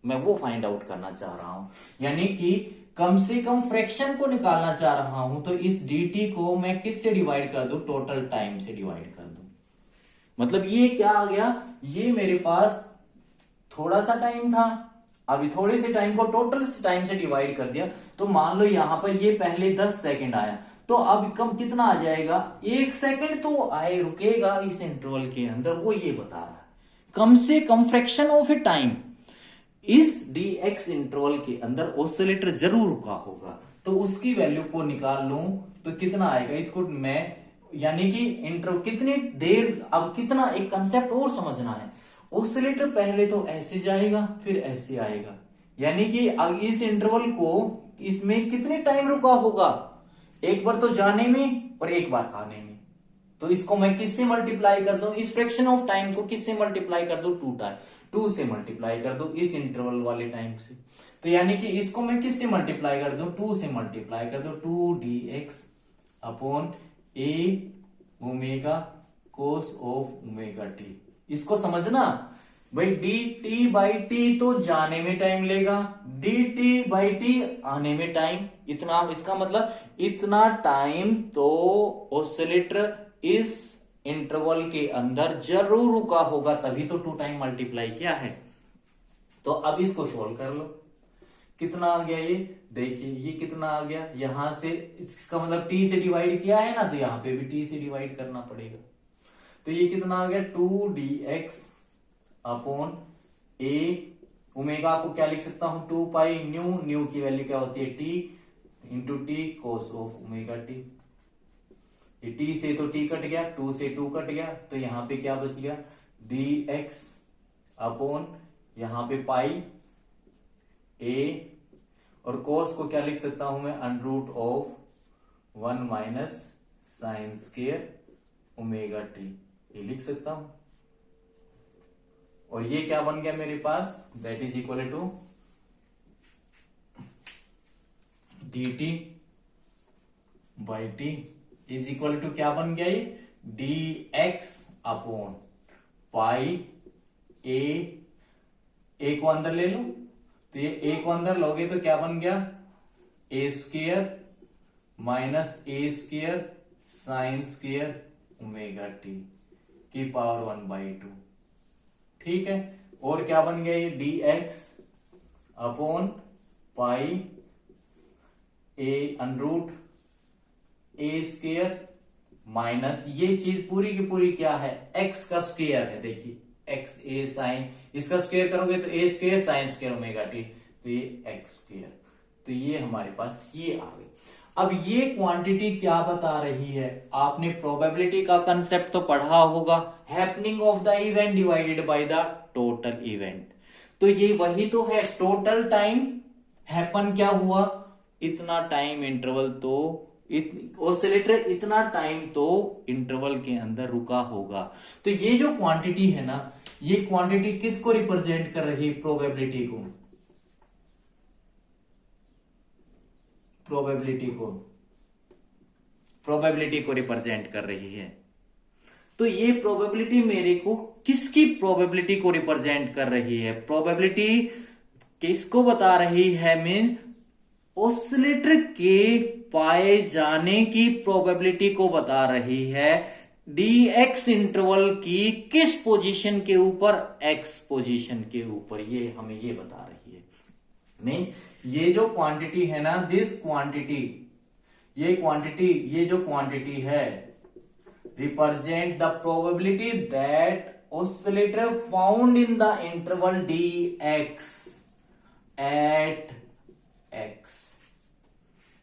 Speaker 1: मैं वो फाइंड आउट करना चाह रहा हूं। यानी कि कम से कम फ्रैक्शन को निकालना चाह रहा हूं, तो इस dt को मैं किससे डिवाइड कर दूं, टोटल टाइम से डिवाइड कर दूं। मतलब ये क्या आ गया, ये मेरे पास थोड़ा सा टाइम था, अभी थोड़े से टाइम को टोटल टाइम से डिवाइड कर दिया, तो मान लो यहां पर ये पहले 10 सेकंड आया, तो अब कम कितना आ जाएगा, 1 सेकंड तो आए रुकेगा इस इंटरवल के अंदर, वो ये बता रहा है। कम से कम फ्रैक्शन ऑफ ए टाइम इस dx इंटरवल के अंदर ऑसिलेटर जरूर रुका होगा, तो उसकी वैल्यू को निकाल लूं तो कितना आएगा, इसको मैं यानी कि इंटरवल कितनी देर, अब कितना, एक कंसेप्ट और समझना है। ऑसिलेटर पहले तो ऐसे जाएगा फिर ऐसे आएगा, यानी कि इस इंटरवल को इसमें कितने टाइम रुका होगा, एक बार तो जाने में और एक बार आने में, तो इसको मैं किससे मल्टीप्लाई कर दूं, इस फ्रैक्शन ऑफ टाइम को किससे मल्टीप्लाई कर दूं, 2 से मल्टीप्लाई कर दूं इस इंटरवल वाले टाइम से। तो यानी कि इसको मैं किससे मल्टीप्लाई कर दूं, 2 से मल्टीप्लाई कर दूं, 2dx upon A omega cos of omega T. इसको समझना भाई, dt बाई टी तो जाने में टाइम लेगा, dt बाई टी आने में टाइम, इतना, इसका मतलब इतना टाइम तो ऑसिलेटर इस इंटरवल के अंदर जरूर रुका होगा, तभी तो 2 टाइम मल्टीप्लाई किया है। तो अब इसको सोल्व कर लो, कितना आ गया ये, देखिए ये कितना आ गया, यहां से इसका मतलब t से डिवाइड किया है ना, तो यहां पे भी t से डिवाइड करना पड़ेगा, तो ये कितना आ गया, 2dx अपॉन ए ओमेगा को क्या लिख सकता हूं, 2 पाई न्यू की वैल्यू क्या होती है, t into T cos of omega t. ये t से तो t कट गया, 2 से 2 कट गया, तो यहां पे क्या बच गया, dx अपॉन यहां पे पाई a, और cos को क्या लिख सकता हूं मैं, under root of 1 minus sine square omega t, ये लिख सकता हूं। और ये क्या बन गया मेरे पास, that is equal to dt by t is equal to क्या बन गया, ये dx अपॉन पाई ए को अंदर ले लो, तो ये a को अंदर लोगे तो क्या बन गया, a square minus a square sine square omega t की पावर 1/2, ठीक है। और क्या बन गया ये, dx upon pi a under root a square minus ये चीज पूरी की पूरी क्या है, x का स्क्वेयर है, देखिए x ए साइन, इसका स्क्वेयर करोगे तो a square sine square omega t, तो ये x स्क्वेयर, तो ये हमारे पास ये आ गई। अब ये क्वांटिटी क्या बता रही है, आपने प्रोबेबिलिटी का कंसेप्ट तो पढ़ा होगा, happening of the event divided by the total event, तो ये वही तो है, टोटल टाइम हैपन क्या हुआ, इतना टाइम इंटरवल तो ऑसिलेटर इतना टाइम तो इंटरवल के अंदर रुका होगा। तो ये जो क्वांटिटी है ना, ये क्वांटिटी किसको रिप्रेजेंट कर रही है? प्रोबेबिलिटी को, प्रोबेबिलिटी को रिप्रेजेंट कर रही है। तो ये प्रोबेबिलिटी मेरे को किसकी प्रोबेबिलिटी को रिप्रेजेंट कर रही है? प्रोबेबिलिटी किसको बता रही है? मीन ऑसिलेटर के पाए जाने की प्रोबेबिलिटी को बता रही है। dx इंटरवल की किस पोजीशन के ऊपर? x पोजीशन के ऊपर। ये हमें ये बता रही है। मीन्स ये जो क्वांटिटी है ना, दिस क्वांटिटी, ये जो क्वांटिटी है represent the probability that oscillator found in the interval dx at x।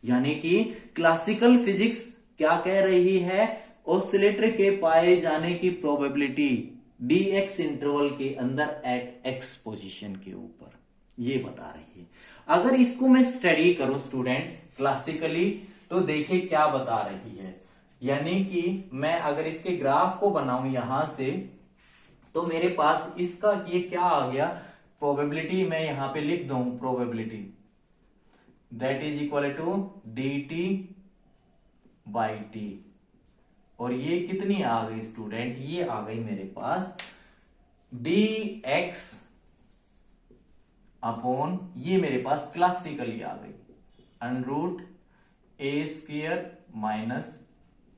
Speaker 1: यानी कि क्लासिकल फिजिक्स क्या कह रही है? ऑसिलेटर के पाए जाने की प्रोबेबिलिटी dx इंटरवल के अंदर एट x पोजीशन के ऊपर, ये बता रही है। अगर इसको मैं स्टडी करूं स्टूडेंट क्लासिकली, तो देखिए क्या बता रही है। यानी कि मैं अगर इसके ग्राफ को बनाऊं यहां से, तो मेरे पास इसका ये क्या आ गया? प्रोबेबिलिटी मैं यहां पे लिख दूं, probability that is equal to dt by t. और ये कितनी आ गई स्टूडेंट? ये आ गई मेरे पास dx अपॉन, ये मेरे पास क्लासिकली आ गई √ a² माइनस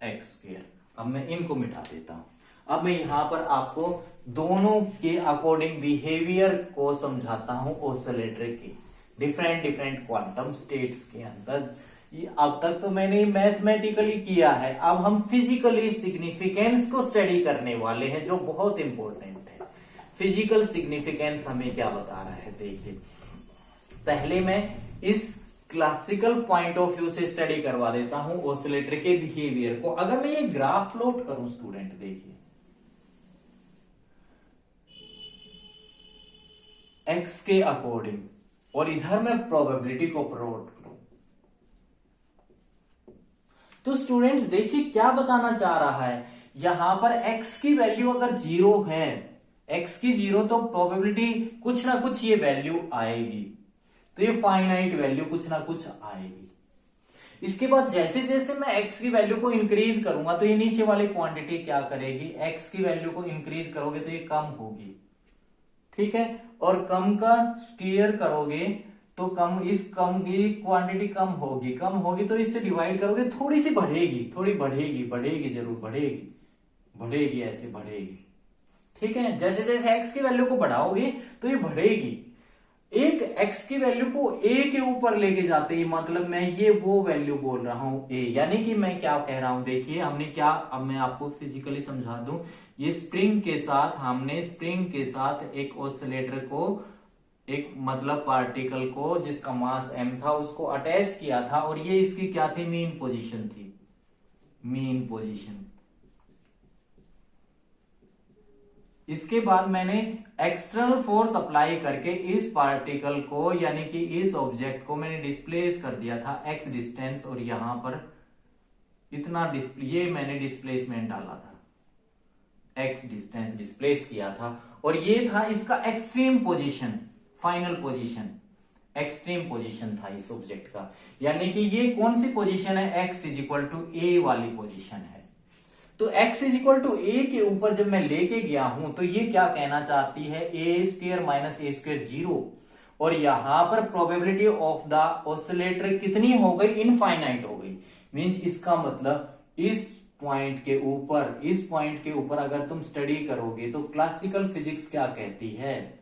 Speaker 1: x²। अब मैं इनको मिटा देता हूं। अब मैं यहां पर आपको दोनों के अकॉर्डिंग बिहेवियर को समझाता हूं ऑसिलेटर के डिफरेंट क्वांटम स्टेट्स के अंदर। अब तक तो मैंने मैथमेटिकली किया है, अब हम फिजिकली सिग्निफिकेंस को स्टडी करने वाले हैं, जो बहुत इंपॉर्टेंट है। फिजिकल सिग्निफिकेंस हमें क्या बता रहा है? देखिए, पहले मैं इस क्लासिकल पॉइंट ऑफ व्यू से स्टडी करवा देता हूं ऑसिलेटर के बिहेवियर को। अगर मैं ये ग्राफ प्लॉट करूं स्टूडेंट, देखिए x के अकॉर्डिंग, और इधर मैं प्रोबेबिलिटी को प्लॉट करूं, तो स्टूडेंट्स देखिए क्या बताना चाह रहा है। यहां पर x की वैल्यू अगर 0 है, x की 0, तो प्रोबेबिलिटी कुछ ना कुछ ये वैल्यू आएगी, तो ये फाइनाइट वैल्यू कुछ ना कुछ आएगी। इसके बाद जैसे जैसे मैं x की वैल्यू को इंक्रीज करूंगा, तो ये नीचे वाली क्वांटिटी क्या करेगी? x की वैल्यू को इंक्रीज करोगे तो ये कम होगी, ठीक है। और कम का स्क्वायर करोगे तो कम की क्वांटिटी कम होगी तो इससे डिवाइड करोगे, थोड़ी सी बढ़ेगी, जरूर बढ़ेगी, ऐसे बढ़ेगी, ठीक है। जैसे जैसे x की वैल्यू को बढ़ाओगे तो ये बढ़ेगी। एक x की वैल्यू को a के ऊपर लेके जाते ही, मतलब मैं ये वो वैल्यू बोल रहा हूं a, यानी कि मैं क्या कह रहा हूं, देखिए हमने क्या, अब मैं आपको फिजिकली समझा दूं। ये स्प्रिंग के साथ एक ऑसिलेटर को, एक मतलब पार्टिकल को जिसका मास m था, उसको अटैच किया था, और ये इसकी क्या थी? Mean position. इसके बाद मैंने एक्सटर्नल फोर्स अप्लाई करके इस पार्टिकल को, यानी कि इस ऑब्जेक्ट को मैंने डिस्प्लेस कर दिया था x डिस्टेंस, और यहां पर इतना ये मैंने डिस्प्लेसमेंट डाला था, x डिस्टेंस डिस्प्लेस किया था, और ये था इसका extreme position, final position, extreme position था इस ऑब्जेक्ट का। यानी कि ये कौन सी पोजीशन है? x = a वाली पोजीशन है। तो x = a के ऊपर जब मैं लेके गया हूं, तो ये क्या कहना चाहती है? a² माइनस a² 0, और यहां पर प्रोबेबिलिटी ऑफ द ऑसिलेटर कितनी हो गई? इनफाइनाइट हो गई। मींस इसका मतलब इस पॉइंट के ऊपर अगर तुम स्टडी करोगे, तो क्लासिकल फिजिक्स क्या कहती है?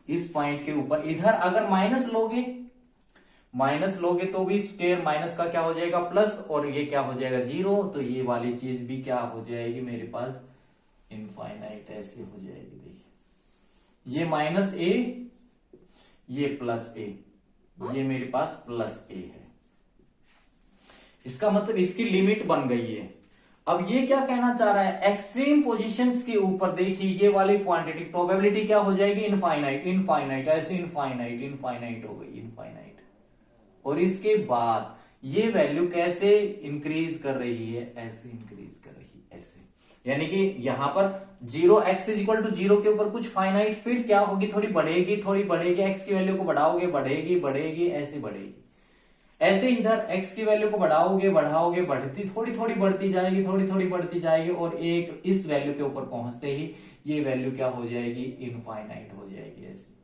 Speaker 1: इस पॉइंट के ऊपर इधर अगर माइनस लोगे तो भी स्क्वायर माइनस का क्या हो जाएगा? प्लस, और ये क्या हो जाएगा? 0। तो ये वाली चीज भी क्या हो जाएगी मेरे पास? इनफाइनाइट ऐसे हो जाएगी। देखिए, ये -a, ये +a, ये मेरे पास +a है। इसका मतलब इसकी लिमिट बन गई है। अब ये क्या कहना चाह रहा है? एक्सट्रीम पोजीशंस के ऊपर देखिए ये वाली क्वांटिटी, प्रोबेबिलिटी क्या हो जाएगी? इनफाइनाइट, ऐसे इनफाइनाइट हो गई, इनफाइनाइट। और इसके बाद ये वैल्यू कैसे इंक्रीज कर रही है? ऐसे इंक्रीज कर रही है, ऐसे। यानी कि यहां पर 0x=0 के ऊपर कुछ फाइनाइट, फिर क्या होगी, थोड़ी बढ़ेगी, x की वैल्यू को बढ़ाओगे, बढ़ेगी, ऐसे बढ़ेगी। ऐसे इधर x की वैल्यू को बढ़ाओगे, बढ़ती थोड़ी थोड़ी बढ़ती जाएगी और एक इस वैल्यू के ऊपर पहुंचते ही ये वैल्यू क्या हो जाएगी, इनफाइनाइट हो जाएगी, ऐसे।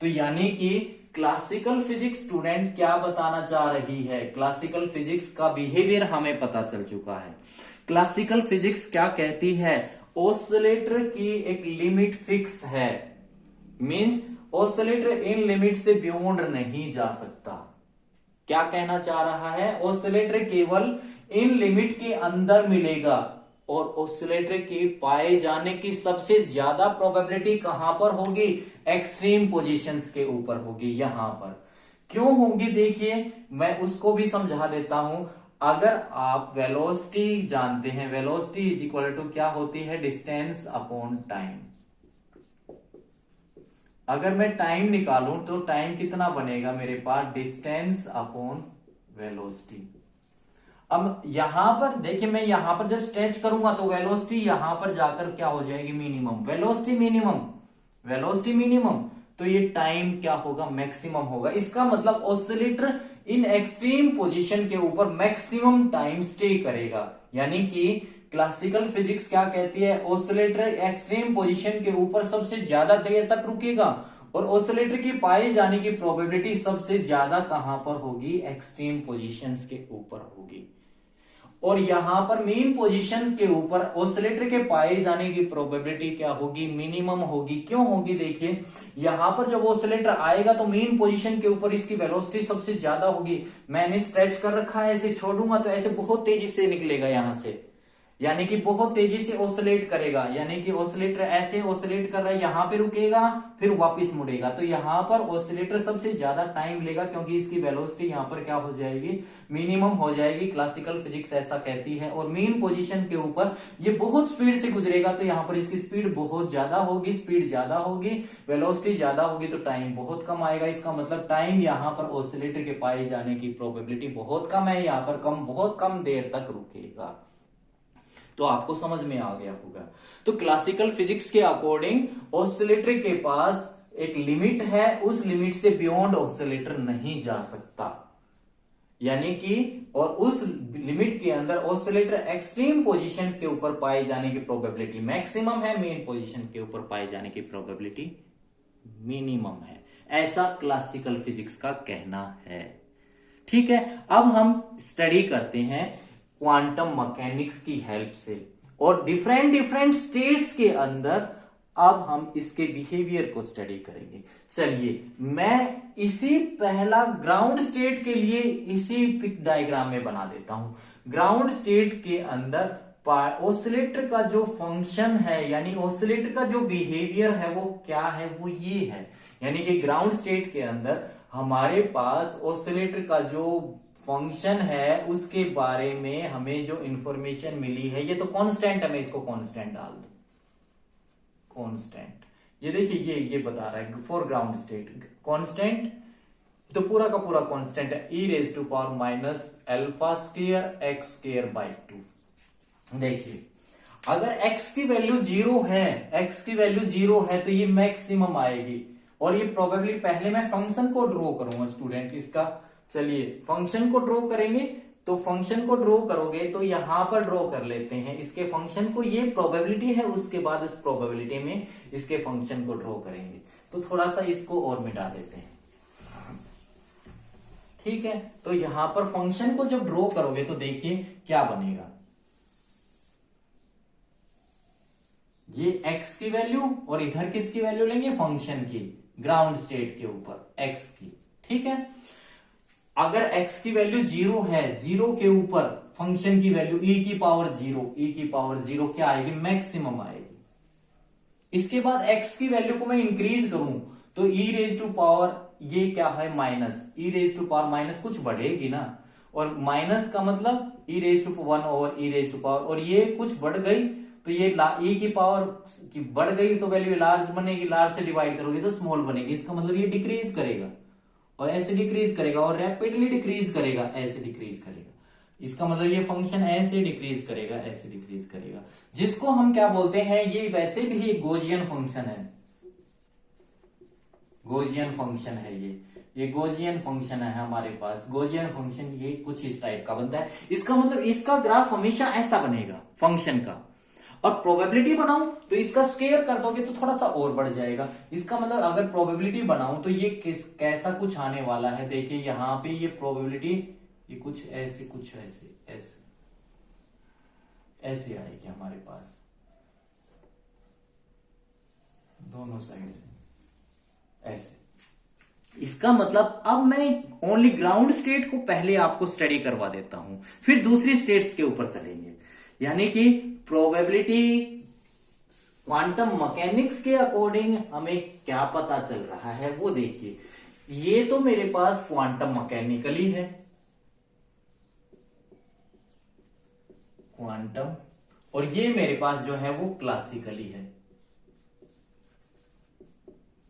Speaker 1: तो यानी कि क्लासिकल फिजिक्स स्टूडेंट क्या बताना चाह रही है, क्लासिकल फिजिक्स का बिहेवियर हमें पता चल चुका है। क्लासिकल फिजिक्स क्या कहती है, ऑसिलेटर की एक लिमिट फिक्स है, मींस ऑसिलेटर इन लिमिट से बियॉन्ड नहीं जा सकता। क्या कहना चाह रहा है, ऑसिलेटर केवल इन लिमिट के अंदर मिलेगा और ऑसिलेटर के पाए जाने की सबसे ज्यादा प्रोबेबिलिटी कहां पर होगी, एक्सट्रीम पोजीशंस के ऊपर होगी। यहां पर क्यों होगी, देखिए मैं उसको भी समझा देता हूं। अगर आप वेलोसिटी जानते हैं, वेलोसिटी इज इक्वल टू क्या होती है, डिस्टेंस अपॉन टाइम। अगर मैं टाइम निकालूं तो टाइम कितना बनेगा मेरे पास, डिस्टेंस अपॉन वेलोसिटी। अब यहां पर देखिए, मैं यहां पर जब स्ट्रेच करूंगा तो वेलोसिटी यहां पर जाकर क्या हो जाएगी, मिनिमम। वेलोसिटी मिनिमम, तो ये टाइम क्या होगा, मैक्सिमम होगा। इसका मतलब ऑसिलेटर इन एक्सट्रीम पोजीशन के ऊपर मैक्सिमम टाइम स्टे करेगा। यानी कि क्लासिकल फिजिक्स क्या कहती है, ऑसिलेटर एक्सट्रीम पोजीशन के ऊपर सबसे ज्यादा देर तक रुकेगा और ऑसिलेटर की पाए जाने की प्रोबेबिलिटी सबसे ज्यादा कहां पर होगी, एक्सट्रीम पोजीशंस के ऊपर होगी। और यहां पर मेन पोजीशंस के ऊपर ऑसिलेटर के पाए जाने की प्रोबेबिलिटी क्या होगी, मिनिमम होगी। क्यों होगी, देखिए यहां पर जब ऑसिलेटर आएगा तो मेन पोजीशन के ऊपर इसकी वेलोसिटी सबसे ज्यादा होगी। मैंने स्ट्रेच कर रखा है, ऐसे छोड़ूंगा तो ऐसे बहुत तेजी से निकलेगा यहां से, यानी कि बहुत तेजी से ऑसिलेट करेगा। यानी कि ऑसिलेटर ऐसे ऑसिलेट कर रहा है, यहां पे रुकेगा फिर वापस मुड़ेगा, तो यहां पर ऑसिलेटर सबसे ज्यादा टाइम लेगा क्योंकि इसकी वेलोसिटी यहां पर क्या हो जाएगी, मिनिमम हो जाएगी। क्लासिकल फिजिक्स ऐसा कहती है। और मेन पोजीशन के ऊपर ये बहुत स्पीड से गुजरेगा तो यहां पर इसकी स्पीड बहुत ज्यादा होगी, स्पीड ज्यादा होगी, वेलोसिटी ज्यादा होगी तो टाइम बहुत कम आएगा। इसका मतलब टाइम यहां पर ऑसिलेटर के पाए जाने की प्रोबेबिलिटी बहुत कम है, यहां पर बहुत कम देर तक रुकेगा। तो आपको समझ में आ गया होगा। तो क्लासिकल फिजिक्स के अकॉर्डिंग ऑसिलेटर के पास एक लिमिट है, उस लिमिट से बियॉन्ड ऑसिलेटर नहीं जा सकता। यानी कि और उस लिमिट के अंदर ऑसिलेटर एक्सट्रीम पोजीशन के ऊपर पाए जाने की प्रोबेबिलिटी मैक्सिमम है, मेन पोजीशन के ऊपर पाए जाने की प्रोबेबिलिटी मिनिमम है। ऐसा क्लासिकल फिजिक्स का कहना है। ठीक है, अब हम स्टडी करते हैं क्वांटम मैकेनिक्स की हेल्प से और डिफरेंट स्टेट्स के अंदर अब हम इसके बिहेवियर को स्टडी करेंगे। चलिए मैं इसी पहला ग्राउंड स्टेट के लिए इसी पिक डायग्राम में बना देता हूं। ग्राउंड स्टेट के अंदर ऑसिलेटर का जो फंक्शन है, यानी ऑसिलेटर का जो बिहेवियर है वो क्या है, वो ये है। यानी कि ग्राउंड स्टेट के अंदर हमारे पास ऑसिलेटर का जो फंक्शन है उसके बारे में हमें जो इंफॉर्मेशन मिली है, ये तो कांस्टेंट है, मैं इसको कांस्टेंट डाल दूं, कांस्टेंट। ये देखिए ये बता रहा है फॉर ग्राउंड स्टेट कांस्टेंट, तो पूरा का पूरा कांस्टेंट है e⁻²α²x²/2। देखिए अगर x की वैल्यू 0 है, x की वैल्यू 0 है तो ये मैक्सिमम आएगी। और ये प्रोबेबली पहले मैं फंक्शन को ड्रॉ करूंगा स्टूडेंट इसका। चलिए फंक्शन को ड्रॉ करेंगे, तो फंक्शन को ड्रॉ करोगे तो यहां पर ड्रॉ कर लेते हैं इसके फंक्शन को, ये प्रोबेबिलिटी है, उसके बाद उस प्रोबेबिलिटी में इसके फंक्शन को ड्रॉ करेंगे। तो थोड़ा सा इसको और मिटा देते हैं। ठीक है, तो यहां पर फंक्शन को जब ड्रॉ करोगे तो देखिए क्या बनेगा, ये x की वैल्यू और इधर किसकी वैल्यू लेंगे, फंक्शन की, ग्राउंड स्टेट के ऊपर x की। ठीक है, अगर x की वैल्यू 0 है, 0 के ऊपर फंक्शन की वैल्यू e⁻0 क्या आएगी, मैक्सिमम आएगी। इसके बाद x की वैल्यू को मैं इंक्रीज करूं तो ये क्या है, माइनस, माइनस कुछ बढ़ेगी ना, और माइनस का मतलब e⁻1/e⁻, और ये कुछ बढ़ गई तो ये e की पावर की बढ़ गई तो वैल्यू लार्ज बनेगी, लार्ज से डिवाइड करोगे तो स्मॉल बनेगी। इसका मतलब ये डिक्रीज करेगा और ऐसे डिक्रीज करेगा और रैपिडली डिक्रीज करेगा, ऐसे डिक्रीज करेगा। इसका मतलब ये फंक्शन ऐसे डिक्रीज करेगा, ऐसे डिक्रीज करेगा, जिसको हम क्या बोलते हैं, ये वैसे भी एक गोजियन फंक्शन है, गोजियन फंक्शन है ये गोजियन फंक्शन है हमारे पास। गोजियन फंक्शन ये कुछ इस टाइप का बनता है। इसका मतलब इसका ग्राफ हमेशा ऐसा बनेगा फंक्शन का, और प्रोबेबिलिटी बनाऊं तो इसका स्क्वायर कर दोगे तो थोड़ा सा और बढ़ जाएगा। इसका मतलब अगर प्रोबेबिलिटी बनाऊं तो ये कैसा कुछ आने वाला है, देखिए यहां पे ये प्रोबेबिलिटी ये कुछ ऐसे, कुछ ऐसे ऐसे ऐसे आएगी हमारे पास, दोनों साइड से ऐसे। इसका मतलब अब मैं ओनली ग्राउंड स्टेट को पहले आपको स्टडी करवा देता हूं, फिर दूसरी स्टेट्स के ऊपर चलेंगे। यानी कि प्रोबेबिलिटी क्वांटम मैकेनिक्स के अकॉर्डिंग हमें क्या पता चल रहा है वो देखिए। ये तो मेरे पास क्वांटम मैकेनिकली है, क्वांटम, और ये मेरे पास जो है वो क्लासिकली है,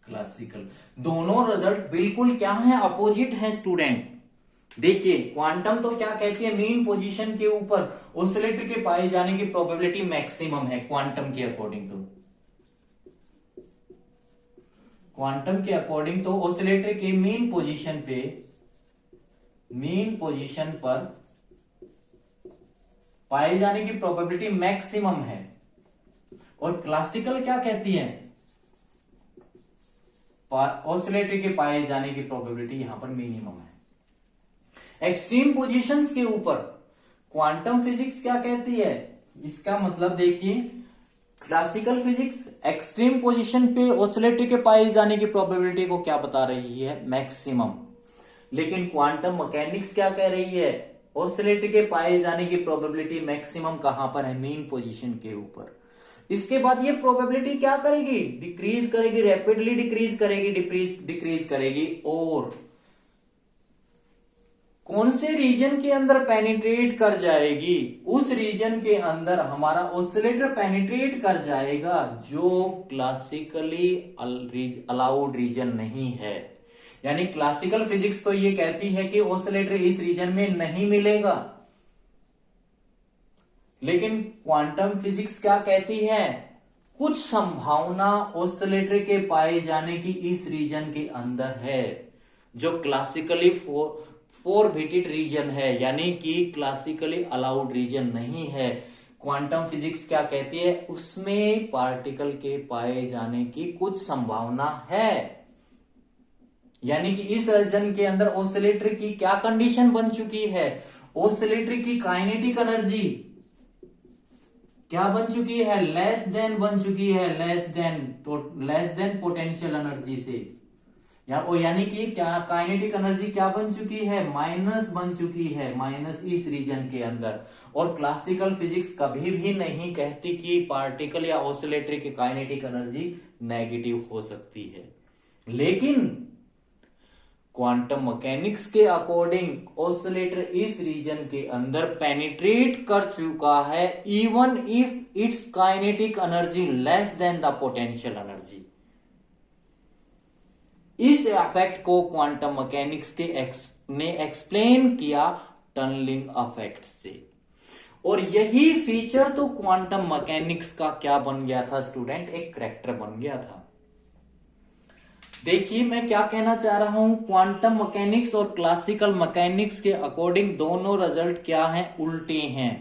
Speaker 1: क्लासिकल। दोनों रिजल्ट बिल्कुल क्या है, अपोजिट है स्टूडेंट। देखिए क्वांटम तो क्या कहती है, मीन पोजीशन के ऊपर ऑसिलेटर के पाए जाने की प्रोबेबिलिटी मैक्सिमम है क्वांटम के अकॉर्डिंग। तो क्वांटम के अकॉर्डिंग तो ऑसिलेटर के मीन पोजीशन पे, मीन पोजीशन पर पाए जाने की प्रोबेबिलिटी मैक्सिमम है। और क्लासिकल क्या कहती है, ऑसिलेटर के पाए जाने की प्रोबेबिलिटी यहां पर मिनिमम है। एक्सट्रीम पोजीशंस के ऊपर क्वांटम फिजिक्स क्या कहती है, इसका मतलब देखिए क्लासिकल फिजिक्स एक्सट्रीम पोजीशन पे ऑसिलेटर के पाए जाने की प्रोबेबिलिटी को क्या बता रही है, मैक्सिमम। लेकिन क्वांटम मैकेनिक्स क्या कह रही है, ऑसिलेटर के पाए जाने की प्रोबेबिलिटी मैक्सिमम कहां पर है, मीन पोजीशन के ऊपर। इसके बाद ये प्रोबेबिलिटी क्या करेगी, डिक्रीज करेगी, रैपिडली डिक्रीज करेगी, डिक्रीज करेगी। और कौन से रीजन के अंदर पेनिट्रेट कर जाएगी, उस रीजन के अंदर हमारा ऑसिलेटर पेनिट्रेट कर जाएगा जो क्लासिकली अलाउड रीजन नहीं है। यानी क्लासिकल फिजिक्स तो ये कहती है कि ऑसिलेटर इस रीजन में नहीं मिलेगा, लेकिन क्वांटम फिजिक्स क्या कहती है, कुछ संभावना ऑसिलेटर के पाए जाने की इस रीजन के अंदर है, जो क्लासिकली फोरबिटेड रीजन है, यानी कि क्लासिकली अलाउड रीजन नहीं है। क्वांटम फिजिक्स क्या कहती है, उसमें पार्टिकल के पाए जाने की कुछ संभावना है। यानी कि इस रीजन के अंदर ऑसिलेटर की क्या कंडीशन बन चुकी है, ऑसिलेटर की काइनेटिक एनर्जी क्या बन चुकी है, लेस देन बन चुकी है, लेस देन पोटेंशियल एनर्जी से। यानी कि क्या काइनेटिक एनर्जी क्या बन चुकी है, माइनस बन चुकी है, माइनस इस रीजन के अंदर। और क्लासिकल फिजिक्स कभी भी नहीं कहती कि पार्टिकल या ऑसिलेटर की काइनेटिक एनर्जी नेगेटिव हो सकती है। लेकिन क्वांटम मैकेनिक्स के अकॉर्डिंग ऑसिलेटर इस रीजन के अंदर पेनिट्रेट कर चुका है, even if it's kinetic energy less than the potential energy. इस इफेक्ट को क्वांटम मैकेनिक्स ने एक्सप्लेन किया टनलिंग इफेक्ट से। और यही फीचर तो क्वांटम मैकेनिक्स का क्या बन गया था स्टूडेंट, एक करैक्टर बन गया था। देखिए मैं क्या कहना चाह रहा हूं, क्वांटम मैकेनिक्स और क्लासिकल मैकेनिक्स के अकॉर्डिंग दोनों रिजल्ट क्या हैं, उल्टे हैं।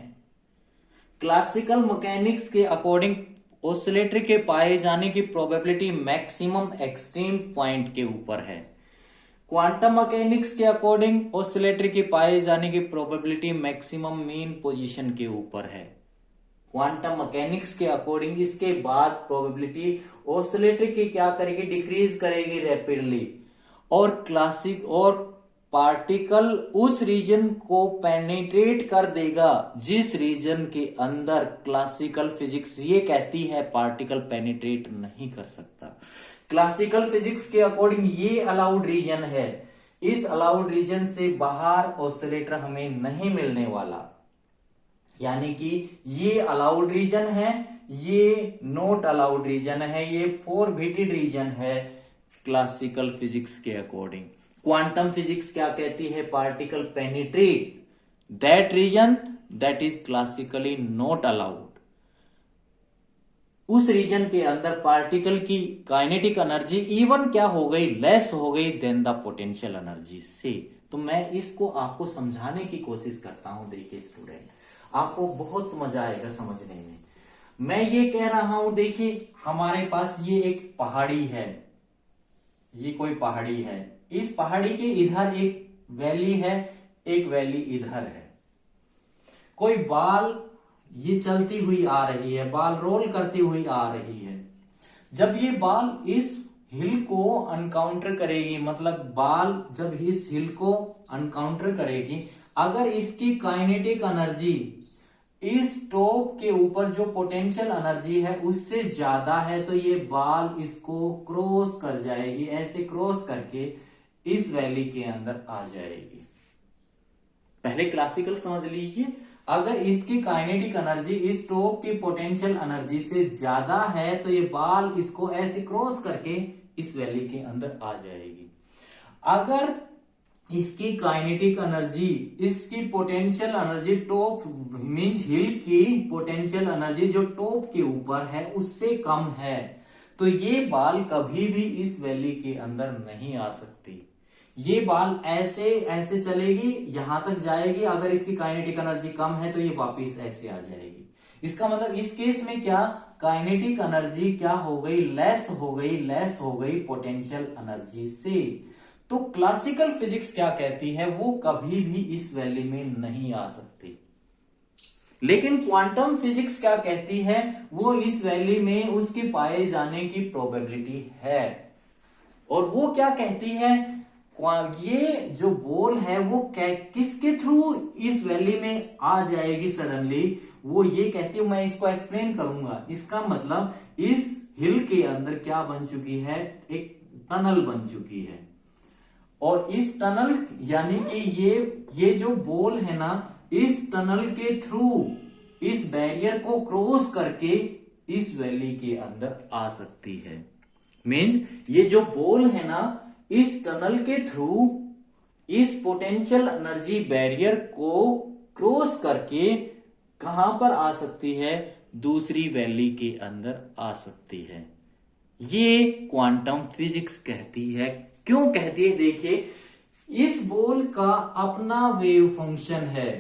Speaker 1: क्लासिकल मैकेनिक्स के अकॉर्डिंग ऑसिलेटर के पाए जाने की प्रोबेबिलिटी मैक्सिमम एक्सट्रीम पॉइंट के ऊपर है। क्वांटम मैकेनिक्स के अकॉर्डिंग ऑसिलेटर के पाए जाने की प्रोबेबिलिटी मैक्सिमम मीन पोजीशन के ऊपर है। क्वांटम मैकेनिक्स के अकॉर्डिंग इसके बाद प्रोबेबिलिटी ऑसिलेटर की क्या करेगी, डिक्रीज करेगी रैपिडली। और क्लासिक और पार्टिकल उस रीजन को पेनिट्रेट कर देगा जिस रीजन के अंदर क्लासिकल फिजिक्स ये कहती है पार्टिकल पेनिट्रेट नहीं कर सकता। क्लासिकल फिजिक्स के अकॉर्डिंग ये अलाउड रीजन है, इस अलाउड रीजन से बाहर ऑसिलेटर हमें नहीं मिलने वाला। यानी कि ये अलाउड रीजन है, ये नॉट अलाउड रीजन है, ये फोरबिटेड रीजन है क्लासिकल फिजिक्स के अकॉर्डिंग। क्वांटम फिजिक्स क्या कहती है, particle penetrate that region that is classically not allowed. उस रीजन के अंदर पार्टिकल की काइनेटिक एनर्जी इवन क्या हो गई, लेस हो गई देन द पोटेंशियल एनर्जी से। तो मैं इसको आपको समझाने की कोशिश करता हूं। देखिए स्टूडेंट, आपको बहुत मजा आएगा समझने में। मैं ये कह रहा हूं, देखिए हमारे पास ये एक पहाड़ी है, ये कोई पहाड़ी है, इस पहाड़ी के इधर एक वैली है, एक वैली इधर है। कोई बाल ये चलती हुई आ रही है, बाल रोल करती हुई आ रही है। जब ये बाल इस हिल को अनकाउंटर करेगी, मतलब बाल जब इस हिल को अनकाउंटर करेगी, अगर इसकी काइनेटिक एनर्जी इस टॉप के ऊपर जो पोटेंशियल एनर्जी है उससे ज्यादा है, तो ये बाल इसको क्रॉस कर जाएगी, ऐसे क्रॉस करके इस वैली के अंदर आ जाएगी। पहले क्लासिकल समझ लीजिए, अगर इसकी काइनेटिक एनर्जी इस टॉप की पोटेंशियल एनर्जी से ज्यादा है तो ये बाल इसको ऐसे क्रॉस करके इस वैली के अंदर आ जाएगी। अगर इसकी काइनेटिक एनर्जी, इसकी पोटेंशियल एनर्जी टॉप मींस हिल की पोटेंशियल एनर्जी जो टॉप के ऊपर है उससे कम है, तो ये बाल कभी भी इस वैली के अंदर नहीं आ सकती। ये बाल ऐसे ऐसे चलेगी, यहां तक जाएगी, अगर इसकी काइनेटिक एनर्जी कम है तो ये वापस ऐसे आ जाएगी। इसका मतलब इस केस में क्या, काइनेटिक एनर्जी क्या हो गई, लेस हो गई, लेस हो गई पोटेंशियल एनर्जी से। तो क्लासिकल फिजिक्स क्या कहती है, वो कभी भी इस वैली में नहीं आ सकती। लेकिन क्वांटम फिजिक्स क्या कहती है, वो इस वैली में उसके पाए जाने की प्रोबेबिलिटी है। और वो क्या कहती है, ये जो बॉल है वो किसके थ्रू इस वैली में आ जाएगी सडनली, वो ये कहती है, मैं इसको एक्सप्लेन करूंगा। इसका मतलब इस हिल के अंदर क्या बन चुकी है, एक टनल बन चुकी है, और इस टनल यानी कि ये जो बॉल है ना, इस टनल के थ्रू इस बैरियर को क्रॉस करके इस वैली के अंदर आ सकती है। मींस ये जो बॉल है ना, इस टनल के थ्रू इस पोटेंशियल एनर्जी बैरियर को क्रॉस करके कहां पर आ सकती है, दूसरी वैली के अंदर आ सकती है। ये क्वांटम फिजिक्स कहती है। क्यों कहती है, देखिए इस बॉल का अपना वेव फंक्शन है,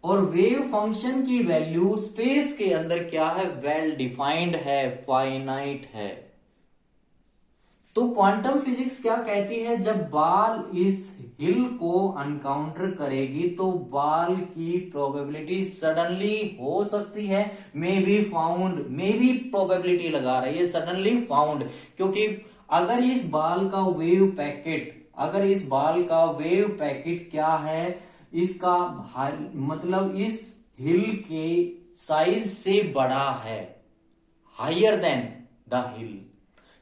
Speaker 1: और वेव फंक्शन की वैल्यू स्पेस के अंदर क्या है, वेल डिफाइंड है, फाइनाइट है। तो क्वांटम फिजिक्स क्या कहती है, जब बाल इस हिल को अनकाउंटर करेगी तो बाल की प्रोबेबिलिटी सडनली हो सकती है, may be found, may be probability लगा रही है, सडनली फाउंड। क्योंकि अगर इस बाल का वेव पैकेट, अगर इस बाल का वेव पैकेट क्या है, इसका मतलब इस हिल के साइज से बड़ा है, higher than the hill,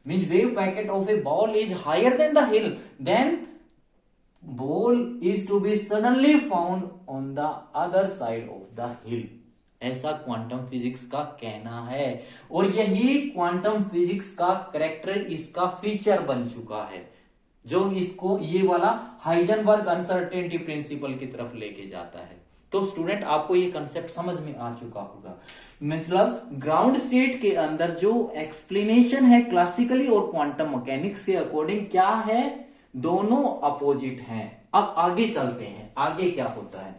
Speaker 1: means wave packet of a ball is higher than the hill, then ball is to be suddenly found on the other side of the hill। ऐसा क्वांटम फिजिक्स का कहना है, और यही quantum physics का character, इसका feature बन चुका है, जो इसको ये वाला हाइजेनबर्ग अनसर्टेनिटी प्रिंसिपल की तरफ लेके जाता है। तो स्टूडेंट आपको ये कंसेप्ट समझ में आ चुका होगा। मतलब ग्राउंड स्टेट के अंदर जो एक्सप्लेनेशन है क्लासिकली और क्वांटम मैकेनिक्स के अकॉर्डिंग क्या है, दोनों अपोजिट हैं। अब आगे चलते हैं, आगे क्या होता है।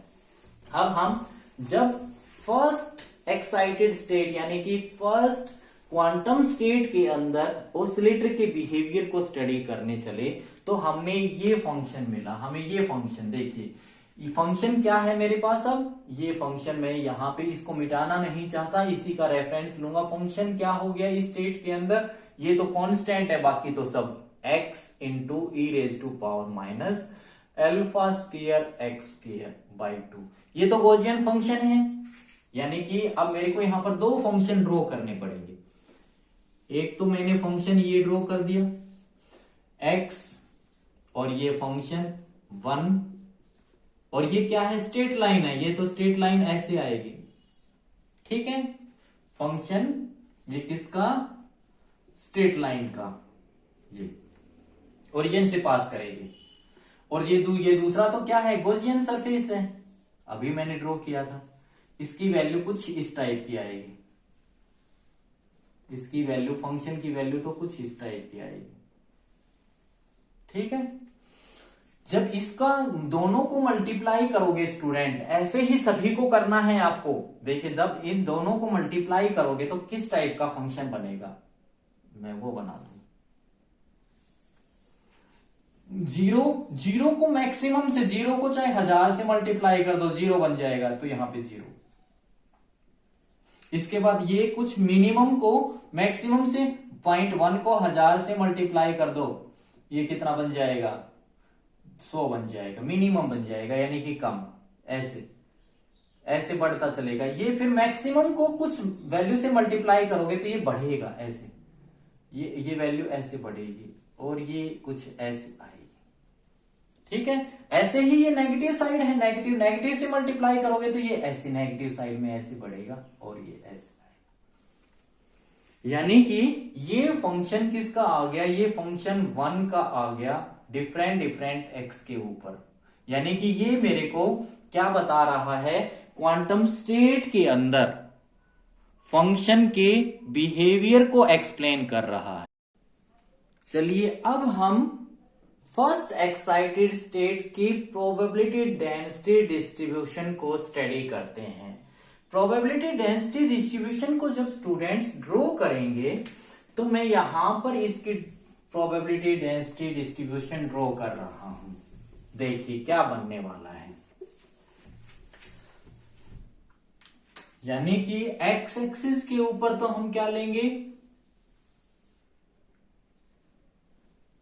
Speaker 1: अब हम जब फर्स्ट एक्साइटेड स्टेट यानी कि फर्स्ट क्वांटम स्टेट के अंदर ऑसिलेटर के बिहेवियर को स्टडी करने चले, तो हमें ये फंक्शन मिला, हमें ये फंक्शन, देखिए ये फंक्शन क्या है मेरे पास। अब ये फंक्शन मैं यहां पे इसको मिटाना नहीं चाहता, इसी का रेफरेंस लूंगा। फंक्शन क्या हो गया इस स्टेट के अंदर, ये तो कांस्टेंट है, बाकी तो सब x into e raise to power minus alpha square x square by 2। ये तो गॉसियन फंक्शन है, यानी कि अब मेरे को यहां पर दो फंक्शन ड्रॉ करने पड़ेंगे। एक तो मैंने फंक्शन ये ड्रॉ कर दिया x, और ये फंक्शन 1, और ये क्या है, स्ट्रेट लाइन है, ये तो स्ट्रेट लाइन ऐसे आएगी, ठीक है। फंक्शन ये किसका, स्ट्रेट लाइन का, ये ओरिजिन से पास करेगी। और ये दूसरा तो क्या है, गॉसियन सरफेस है, अभी मैंने ड्रॉ किया था। इसकी वैल्यू कुछ इस टाइप की आएगी, इसकी वैल्यू, फंक्शन की वैल्यू तो कुछ इस टाइप की आएगी। ठीक है, जब इसका दोनों को मल्टीप्लाई करोगे स्टूडेंट, ऐसे ही सभी को करना है आपको। देखिए जब इन दोनों को मल्टीप्लाई करोगे तो किस टाइप का फंक्शन बनेगा, मैं वो बना दूं। जीरो को मैक्सिमम से, जीरो को चाहे 1000 से मल्टीप्लाई कर दो, जीरो बन जाएगा, तो यहां पे जीरो। इसके बाद ये कुछ मिनिमम को मैक्सिमम से 0.1 को 1000 से मल्टीप्लाई कर दो, ये कितना बन जाएगा, 100 बन जाएगा, मिनिमम बन जाएगा, यानी कि कम। ऐसे ऐसे बढ़ता चलेगा। ये फिर मैक्सिमम को कुछ वैल्यू से मल्टीप्लाई करोगे तो ये बढ़ेगा ऐसे, ये वैल्यू ऐसे बढ़ेगी और ये कुछ ऐसे आएगी। ठीक है, ऐसे ही ये नेगेटिव साइड है, नेगेटिव से मल्टीप्लाई करोगे तो ये ऐसे नेगेटिव साइड में ऐसे बढ़ेगा और ये ऐसे आएगा। यानी कि ये फंक्शन किसका आ गया, ये फंक्शन 1 का आ गया डिफरेंट एक्स के ऊपर। यानी कि ये मेरे को क्या बता रहा है, क्वांटम स्टेट के अंदर फंक्शन के बिहेवियर को एक्सप्लेन कर रहा है। चलिए अब हम फर्स्ट एक्साइटेड स्टेट की प्रोबेबिलिटी डेंसिटी डिस्ट्रीब्यूशन को स्टडी करते हैं। प्रोबेबिलिटी डेंसिटी डिस्ट्रीब्यूशन को जब स्टूडेंट्स ड्रॉ करेंगे तो मैं यहां पर इसकी प्रोबेबिलिटी डेंसिटी डिस्ट्रीब्यूशन ड्रॉ कर रहा हूं। देखिए क्या बनने वाला है, यानी कि एक्स एक्सिस के ऊपर तो हम क्या लेंगे,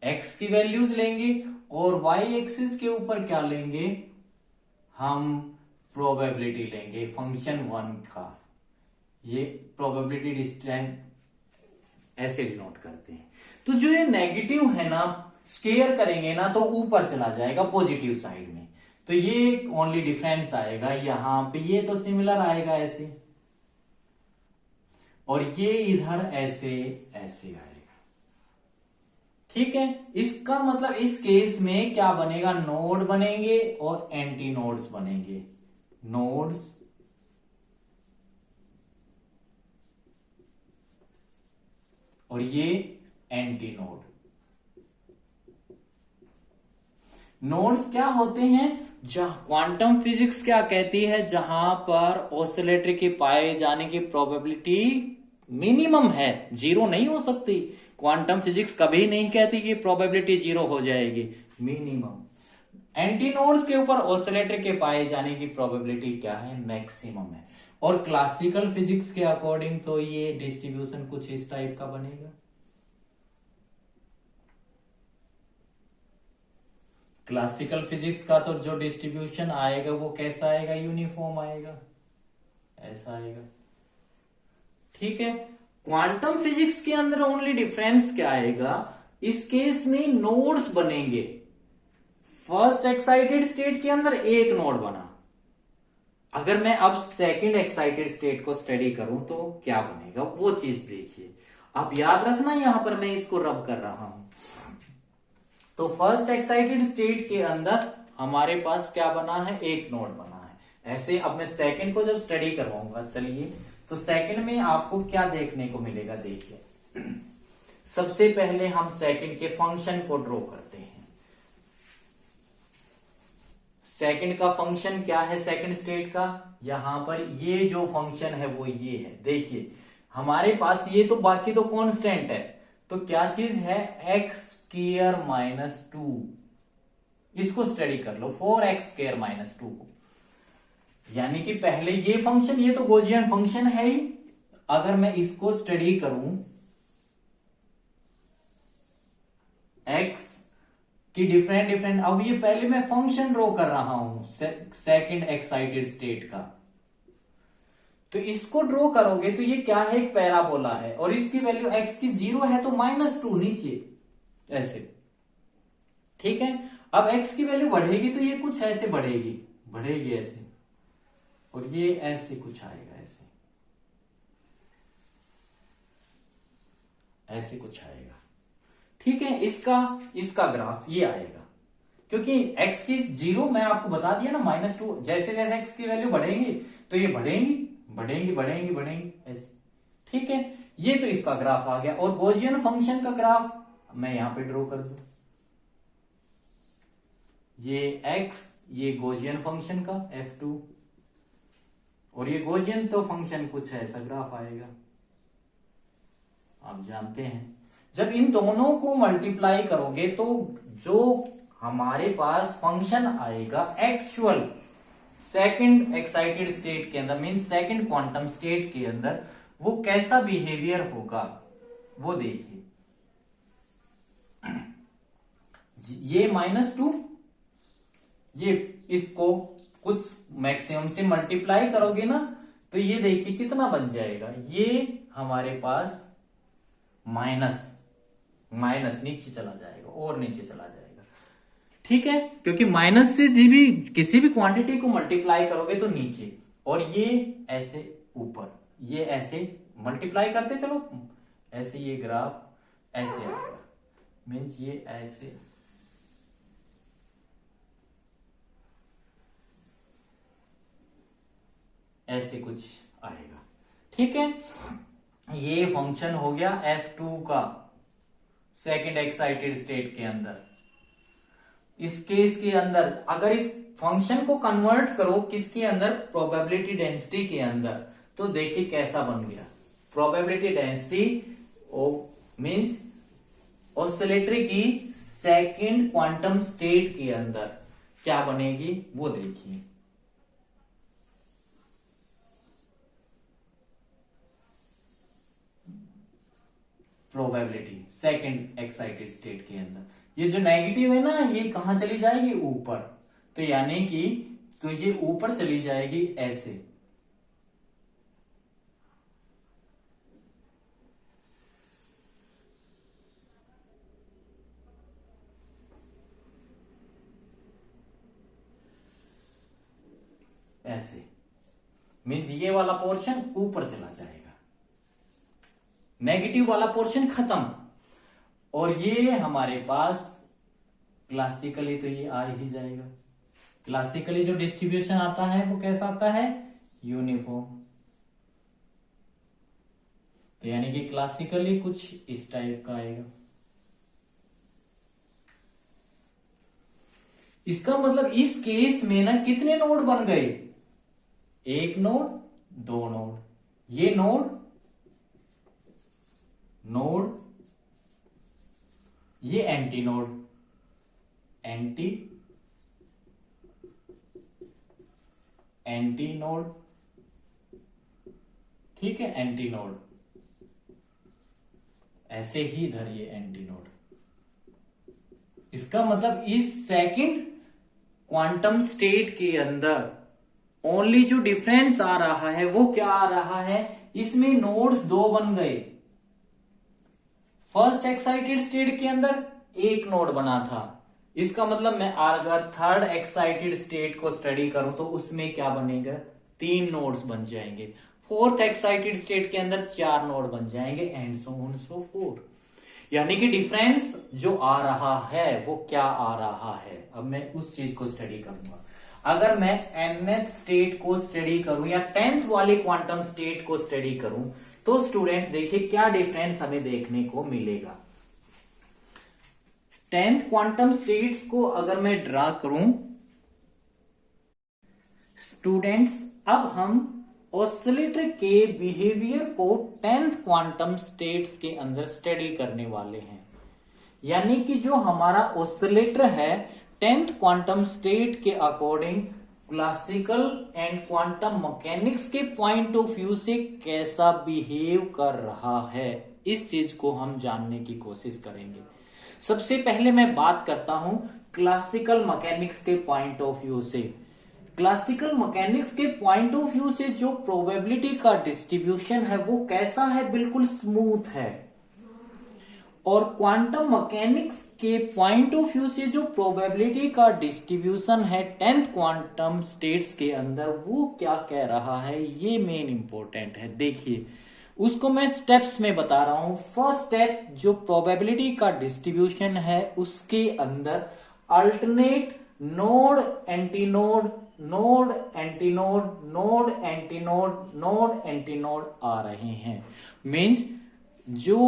Speaker 1: एक्स की वैल्यूज लेंगे, और वाई एक्सिस के ऊपर क्या लेंगे, हम प्रोबेबिलिटी लेंगे फंक्शन 1 का। ये प्रोबेबिलिटी डिस्टेंस ऐसे डिनोट करते हैं। तो जो ये नेगेटिव है ना, स्केयर करेंगे ना तो ऊपर चला जाएगा पॉजिटिव साइड में, तो ये ओनली डिफरेंस आएगा यहां पे, ये तो सिमिलर आएगा ऐसे, और ये इधर ऐसे ऐसे आएगा। ठीक है, इसका मतलब इस केस में क्या बनेगा, नोड बनेंगे और एंटी नोड्स बनेंगे, नोड्स और ये एंटी नोड। नोड्स क्या होते हैं, जहां क्वांटम फिजिक्स क्या कहती है, जहां पर ऑसिलेटर के पाए जाने की प्रोबेबिलिटी मिनिमम है, जीरो नहीं हो सकती। क्वांटम फिजिक्स कभी नहीं कहती कि प्रोबेबिलिटी जीरो हो जाएगी, मिनिमम। एंटी नोड्स के ऊपर ऑसिलेटर के पाए जाने की प्रोबेबिलिटी क्या है, मैक्सिमम है। और क्लासिकल फिजिक्स के अकॉर्डिंग तो ये डिस्ट्रीब्यूशन कुछ इस टाइप का बनेगा। क्लासिकल फिजिक्स का तो जो डिस्ट्रीब्यूशन आएगा वो कैसा आएगा, यूनिफॉर्म आएगा, ऐसा आएगा। ठीक है, क्वांटम फिजिक्स के अंदर ओनली डिफरेंस क्या आएगा, इस केस में नोड्स बनेंगे। फर्स्ट एक्साइटेड स्टेट के अंदर एक नोड बना, अगर मैं अब सेकंड एक्साइटेड स्टेट को स्टडी करूं तो क्या बनेगा, वो चीज देखिए। आप याद रखना, यहां पर मैं इसको रब कर रहा हूं। तो फर्स्ट एक्साइटेड स्टेट के अंदर हमारे पास क्या बना है, एक नोड बना है। ऐसे अब मैं सेकंड को जब स्टडी करवाऊंगा, चलिए तो सेकंड में आपको क्या देखने को मिलेगा, देखिए। सबसे पहले हम सेकंड के फंक्शन को ड्रॉ करते हैं। सेकंड का फंक्शन क्या है, सेकंड स्टेट का, यहां पर ये जो फंक्शन है वो ये है। देखिए हमारे पास ये तो बाकी तो कांस्टेंट है, तो क्या चीज है, एक्स स्क्वायर माइनस 2। इसको स्टडी कर लो, 4x स्क्वायर माइनस 2 को। यानी कि पहले ये फंक्शन, ये तो गॉसियन फंक्शन है ही, अगर मैं इसको स्टडी करूं, x की डिफरेंट, अब ये पहले मैं फंक्शन ड्रॉ कर रहा हूं सेकंड एक्साइटेड स्टेट का, तो इसको ड्रॉ करोगे तो ये क्या है, एक पैराबोला है, और इसकी वैल्यू x की 0 है तो -2 नीचे ऐसे। ठीक है, अब x की वैल्यू बढ़ेगी तो ये कुछ ऐसे बढ़ेगी ऐसे, और ये ऐसे कुछ आएगा, ऐसे कुछ आएगा। ठीक है, इसका ग्राफ ये आएगा।
Speaker 2: क्योंकि x की 0 मैं आपको बता दिया ना -2, जैसे जैसे x की वैल्यू बढ़ेगी तो ये बढ़ेंगी बढ़ेंगी बढ़ेंगी बढ़ेंगी ऐसे। ठीक है, ये तो इसका ग्राफ आ गया। और गॉसियन फंक्शन का ग्राफ मैं यहां पे ड्रॉ कर दूं, ये x, ये गॉसियन फंक्शन का f2, और ये गॉसियन तो फंक्शन कुछ ऐसा ग्राफ आएगा, आप जानते हैं। जब इन दोनों को मल्टीप्लाई करोगे तो जो हमारे पास फंक्शन आएगा एक्चुअल सेकंड एक्साइटेड स्टेट के अंदर, मीन सेकंड क्वांटम स्टेट के अंदर, वो कैसा बिहेवियर होगा वो देखिए। ये -2, ये इसको कुछ मैक्सिमम से मल्टीप्लाई करोगे ना तो ये देखिए कितना बन जाएगा, ये हमारे पास माइनस माइनस नीचे चला जाएगा और नीचे चला जाएगा। ठीक है, क्योंकि माइनस से जी भी किसी भी क्वांटिटी को मल्टीप्लाई करोगे तो नीचे, और ये ऐसे ऊपर, ये ऐसे मल्टीप्लाई करते चलो, ऐसे ये ग्राफ ऐसे आएगा, मीन्स ये ऐसे ऐसे कुछ आएगा। ठीक है, ये फंक्शन हो गया f2 का सेकंड एक्साइटेड स्टेट के अंदर। इस केस के अंदर अगर इस फंक्शन को कन्वर्ट करो किसके अंदर, प्रोबेबिलिटी डेंसिटी के अंदर, तो देखिए कैसा बन गया। प्रोबेबिलिटी डेंसिटी मींस ऑसिलेटरी की सेकंड क्वांटम स्टेट के अंदर क्या बनेगी वो देखिए। प्रोबेबिलिटी सेकंड एक्साइटेड स्टेट के अंदर, ये जो नेगेटिव है ना ये कहां चली जाएगी, ऊपर, तो यानी कि तो ये ऊपर चली जाएगी ऐसे। ऐसे मीन्स ये वाला पोर्शन ऊपर चला जाएगा, नेगेटिव वाला पोर्शन खत्म, और ये हमारे पास क्लासिकली तो ये आ ही जाएगा। क्लासिकली जो डिस्ट्रीब्यूशन आता है वो कैसा आता है, यूनिफॉर्म। तो यानी कि क्लासिकली कुछ इस टाइप का आएगा। इसका मतलब इस केस में ना कितने नोड बन गए, एक नोड, दो नोड, ये नोड नोड, ये anti node, anti anti node, ठीक है, एंटी नोड, ऐसे ही इधर ये एंटी नोड। इसका मतलब इस सेकंड क्वांटम स्टेट के अंदर ओनली जो डिफरेंस आ रहा है वो क्या आ रहा है, इसमें नोड्स दो बन गए। फर्स्ट एक्साइटेड स्टेट के अंदर एक नोड बना था, इसका मतलब मैं अगर थर्ड एक्साइटेड स्टेट को स्टडी करूं तो उसमें क्या बनेगा, तीन नोड्स बन जाएंगे। फोर्थ एक्साइटेड स्टेट के अंदर चार नोड बन जाएंगे, and so on so fourth. यानी कि डिफरेंस जो आ रहा है वो क्या आ रहा है, अब मैं उस चीज को स्टडी करूंगा। अगर मैं nth स्टेट को स्टडी करूं या 10th वाले क्वांटम स्टेट को स्टडी करूं तो स्टूडेंट देखिए क्या डिफरेंस हमें देखने को मिलेगा। 10th क्वांटम स्टेट्स को अगर मैं ड्रा करूं स्टूडेंट्स, अब हम ऑसिलेटर के बिहेवियर को 10th क्वांटम स्टेट्स के अंदर स्टडी करने वाले हैं। यानी कि जो हमारा ऑसिलेटर है 10th क्वांटम स्टेट के according classical and quantum mechanics के पॉइंट ऑफ व्यू से कैसा बिहेव कर रहा है, इस चीज को हम जानने की कोशिश करेंगे। सबसे पहले मैं बात करता हूं क्लासिकल मैकेनिक्स के पॉइंट ऑफ व्यू से। क्लासिकल मैकेनिक्स के पॉइंट ऑफ व्यू से जो प्रोबेबिलिटी का डिस्ट्रीब्यूशन है वो कैसा है, बिल्कुल स्मूथ है। और क्वांटम मैकेनिक्स के पॉइंट ऑफ व्यू से जो प्रोबेबिलिटी का डिस्ट्रीब्यूशन है 10th क्वांटम स्टेट्स के अंदर वो क्या कह रहा है, ये मेन इंपॉर्टेंट है। देखिए उसको मैं स्टेप्स में बता रहा हूं। फर्स्ट स्टेप जो प्रोबेबिलिटी का डिस्ट्रीब्यूशन है उसके अंदर alternate node antinode, node antinode, node antinode, node antinode आ रहे हैं। मीन्स जो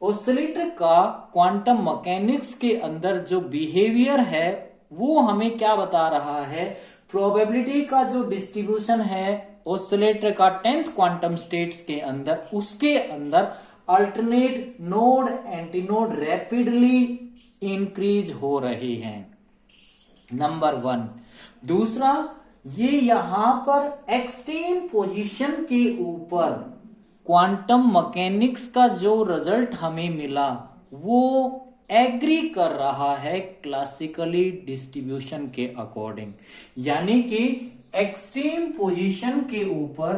Speaker 2: ऑसिलेटर का क्वांटम मैकेनिक्स के अंदर जो बिहेवियर है वो हमें क्या बता रहा है, प्रोबेबिलिटी का जो डिस्ट्रीब्यूशन है ऑसिलेटर का 10th क्वांटम स्टेट्स के अंदर, उसके अंदर alternate node antinode rapidly increase हो रहे हैं, नंबर 1। दूसरा, ये यहां पर एक्सट्रीम पोजीशन के ऊपर क्वांटम मैकेनिक्स का जो रिजल्ट हमें मिला वो एग्री कर रहा है क्लासिकली डिस्ट्रीब्यूशन के अकॉर्डिंग, यानी कि एक्सट्रीम पोजीशन के ऊपर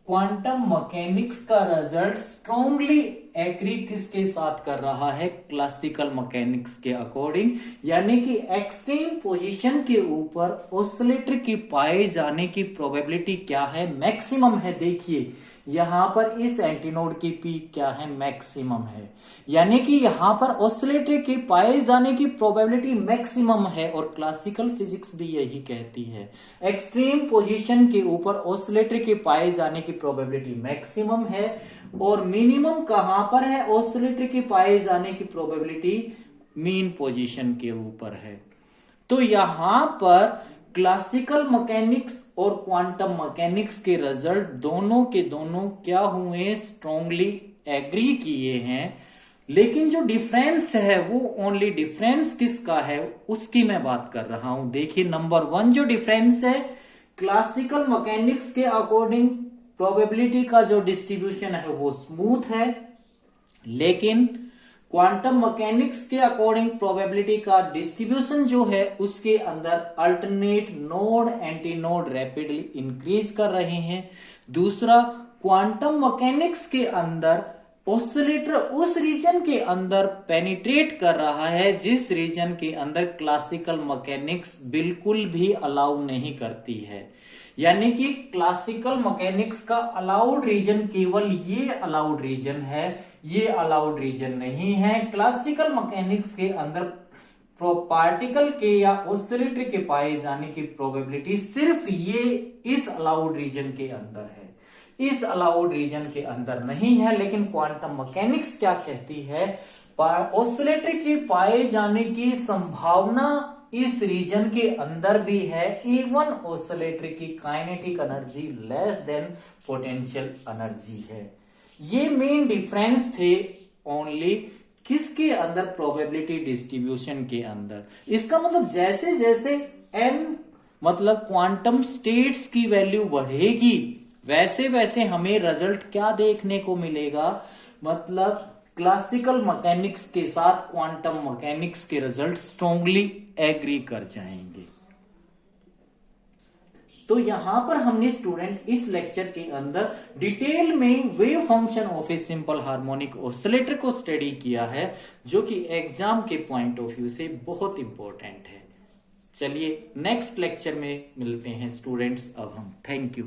Speaker 2: क्वांटम मैकेनिक्स का रिजल्ट स्ट्रांगली एग्री किसके साथ कर रहा है, क्लासिकल मैकेनिक्स के अकॉर्डिंग, यानी कि एक्सट्रीम पोजीशन के ऊपर ऑसिलेटर की पाए जाने की प्रोबेबिलिटी क्या है, मैक्सिमम है। देखिए यहां पर इस एंटीनोड की पीक क्या है, मैक्सिमम है, यानी कि यहां पर ऑसिलेटर के पाए जाने की प्रोबेबिलिटी मैक्सिमम है, और क्लासिकल फिजिक्स भी यही कहती है, एक्सट्रीम पोजीशन के ऊपर ऑसिलेटर के पाए जाने की प्रोबेबिलिटी मैक्सिमम है, और मिनिमम कहां पर है, ऑसिलेटर के पाए जाने की प्रोबेबिलिटी मीन पोजीशन के ऊपर है। तो यहां पर क्लासिकल मैकेनिक्स और क्वांटम मैकेनिक्स के रिजल्ट दोनों के दोनों क्या हुए, स्ट्रांगली एग्री किए हैं, लेकिन जो डिफरेंस है वो ओनली डिफरेंस किसका है उसकी मैं बात कर रहा हूं। देखिए नंबर 1 जो डिफरेंस है, क्लासिकल मैकेनिक्स के अकॉर्डिंग प्रोबेबिलिटी का जो डिस्ट्रीब्यूशन है वो स्मूथ है, लेकिन क्वांटम मैकेनिक्स के अकॉर्डिंग प्रोबेबिलिटी का डिस्ट्रीब्यूशन जो है उसके अंदर alternate node antinode rapidly increase कर रहे हैं। दूसरा, क्वांटम मैकेनिक्स के अंदर ऑसिलेटर उस रीजन के अंदर पेनिट्रेट कर रहा है जिस रीजन के अंदर क्लासिकल मैकेनिक्स बिल्कुल भी अलाउ नहीं करती है, यानी कि क्लासिकल मैकेनिक्स का अलाउड रीजन केवल ये अलाउड रीजन है, ये अलाउड रीजन नहीं है। क्लासिकल मैकेनिक्स के अंदर पार्टिकल के या ऑसिलेटर के पाए जाने की प्रोबेबिलिटी सिर्फ ये इस अलाउड रीजन के अंदर है, इस अलाउड रीजन के अंदर नहीं है। लेकिन क्वांटम मैकेनिक्स क्या कहती है, ऑसिलेटर के पाए जाने की संभावना इस रीजन के अंदर भी है, इवन ऑसिलेटर की kinetic energy less than potential energy है। ये मेन डिफरेंस थे ओनली किसके अंदर, प्रोबेबिलिटी डिस्ट्रीब्यूशन के अंदर। इसका मतलब जैसे जैसे n मतलब क्वांटम स्टेट्स की वैल्यू बढ़ेगी वैसे वैसे हमें रिजल्ट क्या देखने को मिलेगा, मतलब क्लासिकल मैकेनिक्स के साथ क्वांटम मैकेनिक्स के रिजल्ट स्ट्रांगली एग्री कर जाएंगे। तो यहां पर हमने स्टूडेंट इस लेक्चर के अंदर डिटेल में wave function of a simple harmonic oscillator को स्टडी किया है, जो कि एग्जाम के पॉइंट ऑफ व्यू से बहुत इंपॉर्टेंट है। चलिए नेक्स्ट लेक्चर में मिलते हैं स्टूडेंट्स अब हम। Thank you.